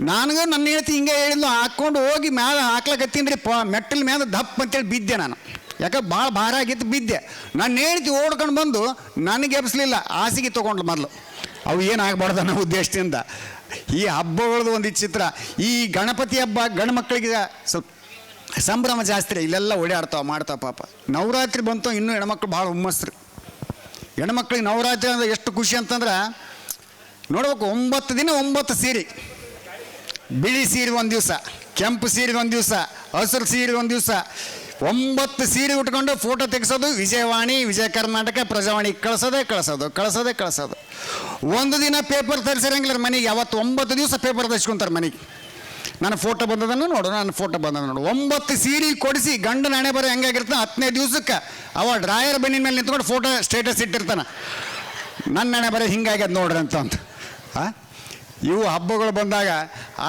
ನನಗೆ ನನ್ನ ಹೇಳ್ತಿ ಹಿಂಗೆ ಹೇಳಿದ್ಲು. ಹಾಕ್ಕೊಂಡು ಹೋಗಿ ಮ್ಯಾಲೆ ಹಾಕ್ಲಕತ್ತೀನಿ ರೀ, ಮೆಟ್ಟಲ ಮೇಲೆ ದಪ್ಪ ಅಂತೇಳಿ ಬಿದ್ದೆ ನಾನು. ಯಾಕೆ ಭಾಳ ಭಾರ ಆಗಿತ್ತು, ಬಿದ್ದೆ. ನಾನು ಹೇಳ್ತಿ ಓಡ್ಕೊಂಡು ಬಂದು ನನಗೆ ಎಬ್ಸಲಿಲ್ಲ, ಹಾಸಿಗೆ ತೊಗೊಂಡ್ಲು ಮೊದಲು. ಅವು ಏನಾಗಬಾರ್ದು ಅನ್ನೋ ಉದ್ದೇಶದಿಂದ. ಈ ಹಬ್ಬಗಳದ್ದು ಒಂದು ಚಿತ್ರ. ಈ ಗಣಪತಿ ಹಬ್ಬ ಗಂಡು ಮಕ್ಕಳಿಗೆ ಸ್ವಲ್ಪ ಸಂಭ್ರಮ ಜಾಸ್ತಿ ರೀ. ಇಲ್ಲೆಲ್ಲ ಓಡಾಡ್ತಾವೆ ಮಾಡ್ತಾವೆ ಪಾಪ. ನವರಾತ್ರಿ ಬಂತು, ಇನ್ನೂ ಹೆಣ್ಮಕ್ಳು ಭಾಳ ಹುಮ್ಮಸ್ರು. ಹೆಣ್ಮಕ್ಳಿಗೆ ನವರಾತ್ರಿ ಅಂದರೆ ಎಷ್ಟು ಖುಷಿ ಅಂತಂದ್ರೆ ನೋಡ್ಬೇಕು, 9 ದಿನ 9 ಸೀರೆ. ಬಿಳಿ ಸೀರೆ ಒಂದು ದಿವಸ, ಕೆಂಪು ಸೀರೆ ಒಂದು ದಿವಸ, ಹಸಿರು ಸೀರೆ ಒಂದು ದಿವಸ, 9 ಸೀರೆ ಉಟ್ಕೊಂಡು ಫೋಟೋ ತೆಗೆಸೋದು. ವಿಜಯವಾಣಿ, ವಿಜಯ ಕರ್ನಾಟಕ, ಪ್ರಜಾವಾಣಿ ಕಳಿಸೋದು. ಒಂದು ದಿನ ಪೇಪರ್ ತರಿಸಿರಂಗಿಲ್ಲ ಮನೆಗೆ. ಅವತ್ತು 9 ದಿವಸ ಪೇಪರ್ ತರಿಸ್ಕೊಂತಾರೆ ಮನೆಗೆ. ನನ್ನ ಫೋಟೋ ಬಂದದನ್ನು ನೋಡು, ನನ್ನ ಫೋಟೋ ಬಂದದ ನೋಡು. 9 ಸೀರೆ ಕೊಡಿಸಿ ಗಂಡನ ಹಣೆ ಬರೋ ಹೆಂಗಾಗಿರ್ತಾನೆ. 10ನೇ ದಿವಸಕ್ಕೆ ಅವ ಡ್ರಾಯರ್ ಬೆನ್ನಿನ ಮೇಲೆ ನಿಂತ್ಕೊಂಡು ಫೋಟೋ ಸ್ಟೇಟಸ್ ಇಟ್ಟಿರ್ತಾನೆ, ನನ್ನ ಹಣೆ ಬರೋ ಹಿಂಗಾಗ್ಯದ ನೋಡ್ರಿ ಅಂತ. ಇವು ಹಬ್ಬಗಳು ಬಂದಾಗ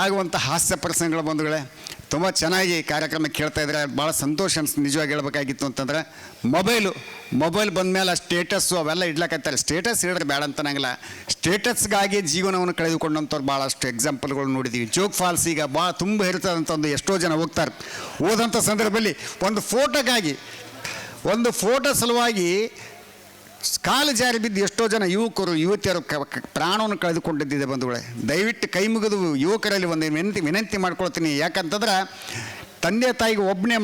ಆಗುವಂಥ ಹಾಸ್ಯ ಪ್ರಸಂಗಗಳು ಬಂಧುಗಳೇ. ತುಂಬ ಚೆನ್ನಾಗಿ ಕಾರ್ಯಕ್ರಮ ಕೇಳ್ತಾ ಇದ್ದಾರೆ, ಭಾಳ ಸಂತೋಷ ಅನ್ಸ್ ನಿಜವಾಗಿ ಹೇಳ್ಬೇಕಾಗಿತ್ತು ಅಂತಂದ್ರೆ ಮೊಬೈಲ್ ಬಂದಮೇಲೆ ಆ ಸ್ಟೇಟಸ್ಸು ಅವೆಲ್ಲ ಇಡ್ಲಕ್ಕತ್ತಾರೆ. ಸ್ಟೇಟಸ್ ಹೇಳಿದ್ರೆ ಬೇಡ ಅಂತನಾಗಿಲ್ಲ, ಸ್ಟೇಟಸ್ಗಾಗಿ ಜೀವನವನ್ನು ಕಳೆದುಕೊಂಡಂಥವ್ರು ಭಾಳಷ್ಟು ಎಕ್ಸಾಂಪಲ್ಗಳು ನೋಡಿದ್ದೀವಿ. ಜೋಗ್ ಫಾಲ್ಸ್ ಈಗ ಭಾಳ ತುಂಬ ಇರ್ತದಂತ ಒಂದು ಎಷ್ಟೋ ಜನ ಹೋಗ್ತಾರೆ. ಹೋದಂಥ ಸಂದರ್ಭದಲ್ಲಿ ಒಂದು ಫೋಟೋ ಸಲುವಾಗಿ ಕಾಲು ಜಾರಿ ಬಿದ್ದು ಎಷ್ಟೋ ಜನ ಯುವತಿಯರು ಪ್ರಾಣವನ್ನು ಕಳೆದುಕೊಂಡಿದ್ದಿದೆ ಬಂಧುಗಳೇ. ದಯವಿಟ್ಟು ಕೈ ಮುಗಿದು ಯುವಕರಲ್ಲಿ ಒಂದು ವಿನಂತಿ ಮಾಡ್ಕೊಳ್ತೀನಿ. ಯಾಕಂತಂದ್ರೆ ತಂದೆ ತಾಯಿಗೆ ಒಬ್ಬನೇ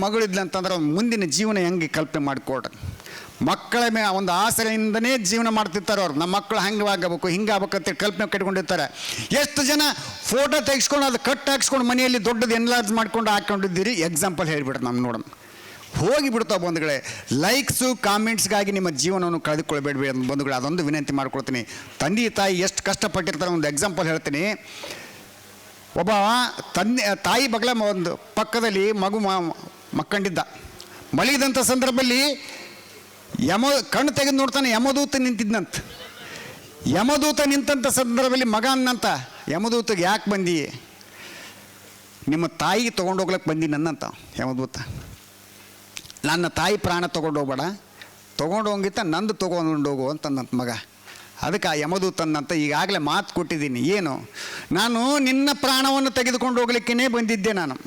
ಮಗಳಿದ್ಲು ಅಂತಂದ್ರೆ ಮುಂದಿನ ಜೀವನ ಹೆಂಗೆ ಕಲ್ಪನೆ ಮಾಡಿಕೊಡ್ರಿ. ಮಕ್ಕಳ ಒಂದು ಆಸರೆಯಿಂದನೇ ಜೀವನ ಮಾಡ್ತಿರ್ತಾರೆ ಅವ್ರು. ನಮ್ಮ ಮಕ್ಕಳು ಹಂಗಾಗಬೇಕು ಹಿಂಗಾಗಬೇಕಂತೇಳಿ ಕಲ್ಪನೆ ಕಟ್ಕೊಂಡಿರ್ತಾರೆ. ಎಷ್ಟು ಜನ ಫೋಟೋ ತೆಗೆಸ್ಕೊಂಡು ಅದು ಕಟ್ ಹಾಕ್ಸ್ಕೊಂಡು ಮನೆಯಲ್ಲಿ ದೊಡ್ಡದು ಎನ್ಲಾರ್ಜ್ ಮಾಡ್ಕೊಂಡು ಹಾಕ್ಕೊಂಡಿದ್ದೀರಿ. ಎಕ್ಸಾಂಪಲ್ ಹೇಳಿಬಿಡ್ರಿ ನಮ್ಮ ನೋಡೋಣ. ಹೋಗಿಬಿಡ್ತಾವೆ ಬಂಧುಗಳೇ. ಲೈಕ್ಸು ಕಾಮೆಂಟ್ಸ್ಗಾಗಿ ನಿಮ್ಮ ಜೀವನವನ್ನು ಕಳೆದುಕೊಳ್ಬೇಡ್ರಿ ಬಂಧುಗಳೇ, ಅದೊಂದು ವಿನಂತಿ ಮಾಡ್ಕೊಳ್ತೀನಿ. ತಂದೆ ತಾಯಿ ಎಷ್ಟು ಕಷ್ಟಪಟ್ಟಿರ್ತಾರೆ ಒಂದು ಎಕ್ಸಾಂಪಲ್ ಹೇಳ್ತೀನಿ. ಒಬ್ಬ ತಾಯಿ ಬಗಲ ಒಂದು ಪಕ್ಕದಲ್ಲಿ ಮಕ್ಕಂಡಿದ್ದ. ಮಲಗಿದಂಥ ಸಂದರ್ಭದಲ್ಲಿ ಕಣ್ಣು ತೆಗೆದು ನೋಡ್ತಾನೆ, ಯಮದೂತ ನಿಂತಿದ್ದಂತ. ಯಮದೂತ ನಿಂತಂಥ ಸಂದರ್ಭದಲ್ಲಿ ಮಗ ಅನ್ನಂತ, ಯಮದೂತಗೆ ಯಾಕೆ ಬಂದಿ? ನಿಮ್ಮ ತಾಯಿಗೆ ತೊಗೊಂಡೋಗ್ಲಕ್ಕೆ ಬಂದಿ ನನ್ನಂತ ಯಮದೂತ. ನನ್ನ ತಾಯಿ ಪ್ರಾಣ ತೊಗೊಂಡೋಗ್ಬೇಡ, ತೊಗೊಂಡೋಗಿತ್ತ ನಂದು ತೊಗೊಂಡೋಗು ಅಂತಂದಂತ ಮಗ. ಅದಕ್ಕೆ ಆ ಯಮದೂತನ್ನಂತ ಈಗಾಗಲೇ ಮಾತು ಕೊಟ್ಟಿದ್ದೀನಿ. ಏನು? ನಾನು ನಿನ್ನ ಪ್ರಾಣವನ್ನು ತೆಗೆದುಕೊಂಡು ಹೋಗ್ಲಿಕ್ಕೇ ಬಂದಿದ್ದೆ ನಾನು.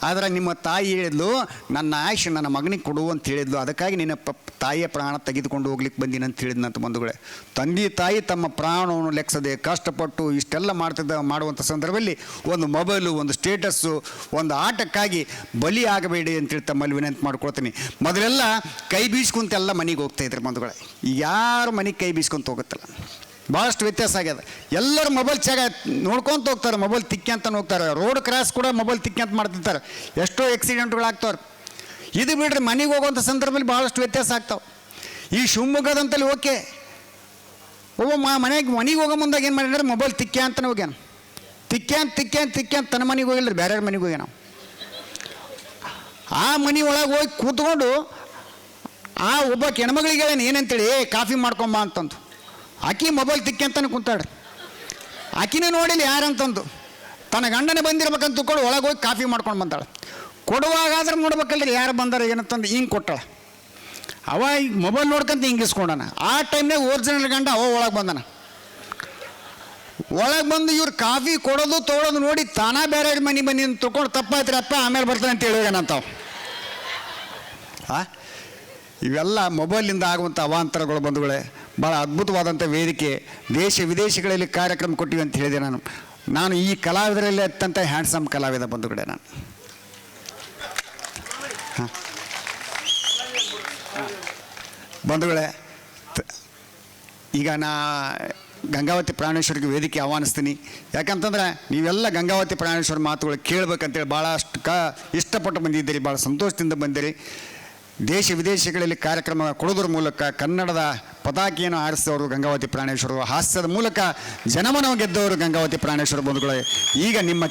ಆದರೆ ನಿಮ್ಮ ತಾಯಿ ಹೇಳಿದ್ಲು, ನನ್ನ ಆಯುಷ್ ನನ್ನ ಮಗನಿಗೆ ಕೊಡು ಅಂತ ಹೇಳಿದ್ಲು. ಅದಕ್ಕಾಗಿ ನಿನ್ನ ತಾಯಿಯ ಪ್ರಾಣ ತೆಗೆದುಕೊಂಡು ಹೋಗ್ಲಿಕ್ಕೆ ಬಂದಿನಿ ಅಂತ ಹೇಳಿದ್ನಂತ ಬಂಧುಗಳೇ. ತಂದೆ ತಾಯಿ ತಮ್ಮ ಪ್ರಾಣವನ್ನು ಲೆಕ್ಸದೆ ಕಷ್ಟಪಟ್ಟು ಇಷ್ಟೆಲ್ಲ ಮಾಡುವಂಥ ಸಂದರ್ಭದಲ್ಲಿ ಒಂದು ಮೊಬೈಲು, ಒಂದು ಸ್ಟೇಟಸ್ಸು, ಒಂದು ಆಟಕ್ಕಾಗಿ ಬಲಿ ಆಗಬೇಡಿ ಅಂತೇಳಿ ತಮ್ಮಲ್ಲಿ ವಿನಂತಿ ಮಾಡ್ಕೊಳ್ತೀನಿ. ಮೊದಲೆಲ್ಲ ಕೈ ಬೀಸ್ಕೊಂತೆಲ್ಲ ಮನೆಗೆ ಹೋಗ್ತಾಯಿದ್ರು ಬಂಧುಗಳೇ. ಈಗ ಯಾರು ಮನೆಗೆ ಕೈ ಬೀಸ್ಕೊಂತ ಹೋಗುತ್ತಲ್ಲ, ಭಾಳಷ್ಟು ವ್ಯತ್ಯಾಸ ಆಗ್ಯದ. ಎಲ್ಲರೂ ಮೊಬೈಲ್ ನೋಡ್ಕೊತ ಹೋಗ್ತಾರೆ, ಮೊಬೈಲ್ ತಿಕ್ಕ್ಯಂತ ಹೋಗ್ತಾರೆ. ರೋಡ್ ಕ್ರಾಸ್ ಕೂಡ ಮೊಬೈಲ್ ತಿಕ್ಕ್ಯಂತ ಮಾಡ್ತಿರ್ತಾರೆ. ಎಷ್ಟೋ ಆಕ್ಸಿಡೆಂಟ್ಗಳಾಗ್ತವ್ರು. ಇದು ಬಿಡ್ರಿ, ಮನೆಗೆ ಹೋಗುವಂಥ ಸಂದರ್ಭದಲ್ಲಿ ಭಾಳಷ್ಟು ವ್ಯತ್ಯಾಸ ಆಗ್ತಾವೆ. ಈ ಶಿವಮೊಗ್ಗದಂತಲ್ಲಿ ಓಕೆ, ಮನೆಗೆ ಹೋಗೋ ಮುಂದಾಗ ಏನು ಮಾಡಿದ್ರೆ ಮೊಬೈಲ್ ತಿಕ್ಕ್ಯಂತನೇ ಹೋಗ್ಯಾನ. ತಿಕ್ಕ್ಯಂತ ತನ್ನ ಮನೆಗೆ ಹೋಗಿಲ್ಲ, ಬೇರೆಯವ್ರ ಮನೆಗೆ ಹೋಗ್ಯಾನ. ಆ ಮನೆ ಒಳಗೆ ಹೋಗಿ ಕೂತ್ಕೊಂಡು ಆ ಒಬ್ಬ ಹೆಣ್ಮಗಳಿಗೆ ಏನಂತೇಳಿ ಕಾಫಿ ಮಾಡ್ಕೊಂಬ ಅಂತಂದು ಆಕಿ ಮೊಬೈಲ್ ತಿಕ್ಕ್ಯಂತಾನೆ ಕುಂತಾಡ್ರಿ. ಆಕಿನೇ ನೋಡಿಲ್ಲ ಯಾರಂತಂದು ತನ್ನ ಗಂಡನೇ ಬಂದಿರ್ಬೇಕಂತ ತಿಳ್ಕೊಂಡು ಒಳಗೆ ಹೋಗಿ ಕಾಫಿ ಮಾಡ್ಕೊಂಡು ಬಂದಾಳೆ. ಕೊಡುವಾಗಾದ್ರೆ ನೋಡ್ಬೇಕಲ್ರಿ ಯಾರು ಬಂದಾರ ಏನಂತಂದು ಹಿಂಗೆ ಕೊಟ್ಟಾಳೆ. ಅವ ಈಗ ಮೊಬೈಲ್ ನೋಡ್ಕೊಂತ ಹಿಂಗೆ ಇಸ್ಕೊಂಡಾನ. ಆ ಟೈಮ್ನಾಗ ಒರಿಜಿನಲ್ ಗಂಡ ಒಳಗೆ ಬಂದಾನ. ಒಳಗೆ ಬಂದು ಇವ್ರು ಕಾಫಿ ಕೊಡೋದು ತೊಗೊಳೋದು ನೋಡಿ ತಾನಾ ಬೇರೆ ಮನೆ ಬನ್ನಿ ಅಂತ ತಿಳ್ಕೊಂಡು ತಪ್ಪಾಯ್ತ್ರಿ ಅಪ್ಪ ಆಮೇಲೆ ಬರ್ತಾನೆ ಅಂತ ಹೇಳೋಗೇನಂತಾವ. ಇವೆಲ್ಲ ಮೊಬೈಲಿಂದ ಆಗುವಂಥ ಅವಾಂತರಗಳು ಬಂಧುಗಳೇ. ಭಾಳ ಅದ್ಭುತವಾದಂಥ ವೇದಿಕೆ. ದೇಶ ವಿದೇಶಗಳಲ್ಲಿ ಕಾರ್ಯಕ್ರಮ ಕೊಟ್ಟಿವಿ ಅಂತ ಹೇಳಿದೆ ನಾನು ಈ ಕಲಾವಿದರಲ್ಲಿ ಅತ್ಯಂತ ಹ್ಯಾಂಡ್ಸಮ್ ಕಲಾವಿದ ಬಂಧುಗಳೇ ನಾನು. ಬಂಧುಗಳೇ, ಈಗ ಗಂಗಾವತಿ ಪ್ರಾಣೇಶ್ವರಿಗೆ ವೇದಿಕೆ ಆಹ್ವಾನಿಸ್ತೀನಿ. ಯಾಕಂತಂದ್ರೆ ನೀವೆಲ್ಲ ಗಂಗಾವತಿ ಪ್ರಾಣೇಶ್ವರ ಮಾತುಗಳು ಕೇಳಬೇಕಂತೇಳಿ ಭಾಳಷ್ಟು ಇಷ್ಟಪಟ್ಟು ಬಂದಿದ್ದೀರಿ, ಭಾಳ ಸಂತೋಷದಿಂದ ಬಂದಿರಿ. ದೇಶ ವಿದೇಶಗಳಲ್ಲಿ ಕಾರ್ಯಕ್ರಮ ಕೊಡೋದ್ರ ಮೂಲಕ ಕನ್ನಡದ ಪತಾಕೆಯನ್ನು ಆರಿಸಿದವರು ಗಂಗಾವತಿ ಪ್ರಾಣೇಶ್ವರರು. ಹಾಸ್ಯದ ಮೂಲಕ ಜನಮನ ಗೆದ್ದವರು ಗಂಗಾವತಿ ಪ್ರಾಣೇಶ್ವರ ಬಂಧುಗಳೇ. ಈಗ ನಿಮ್ಮ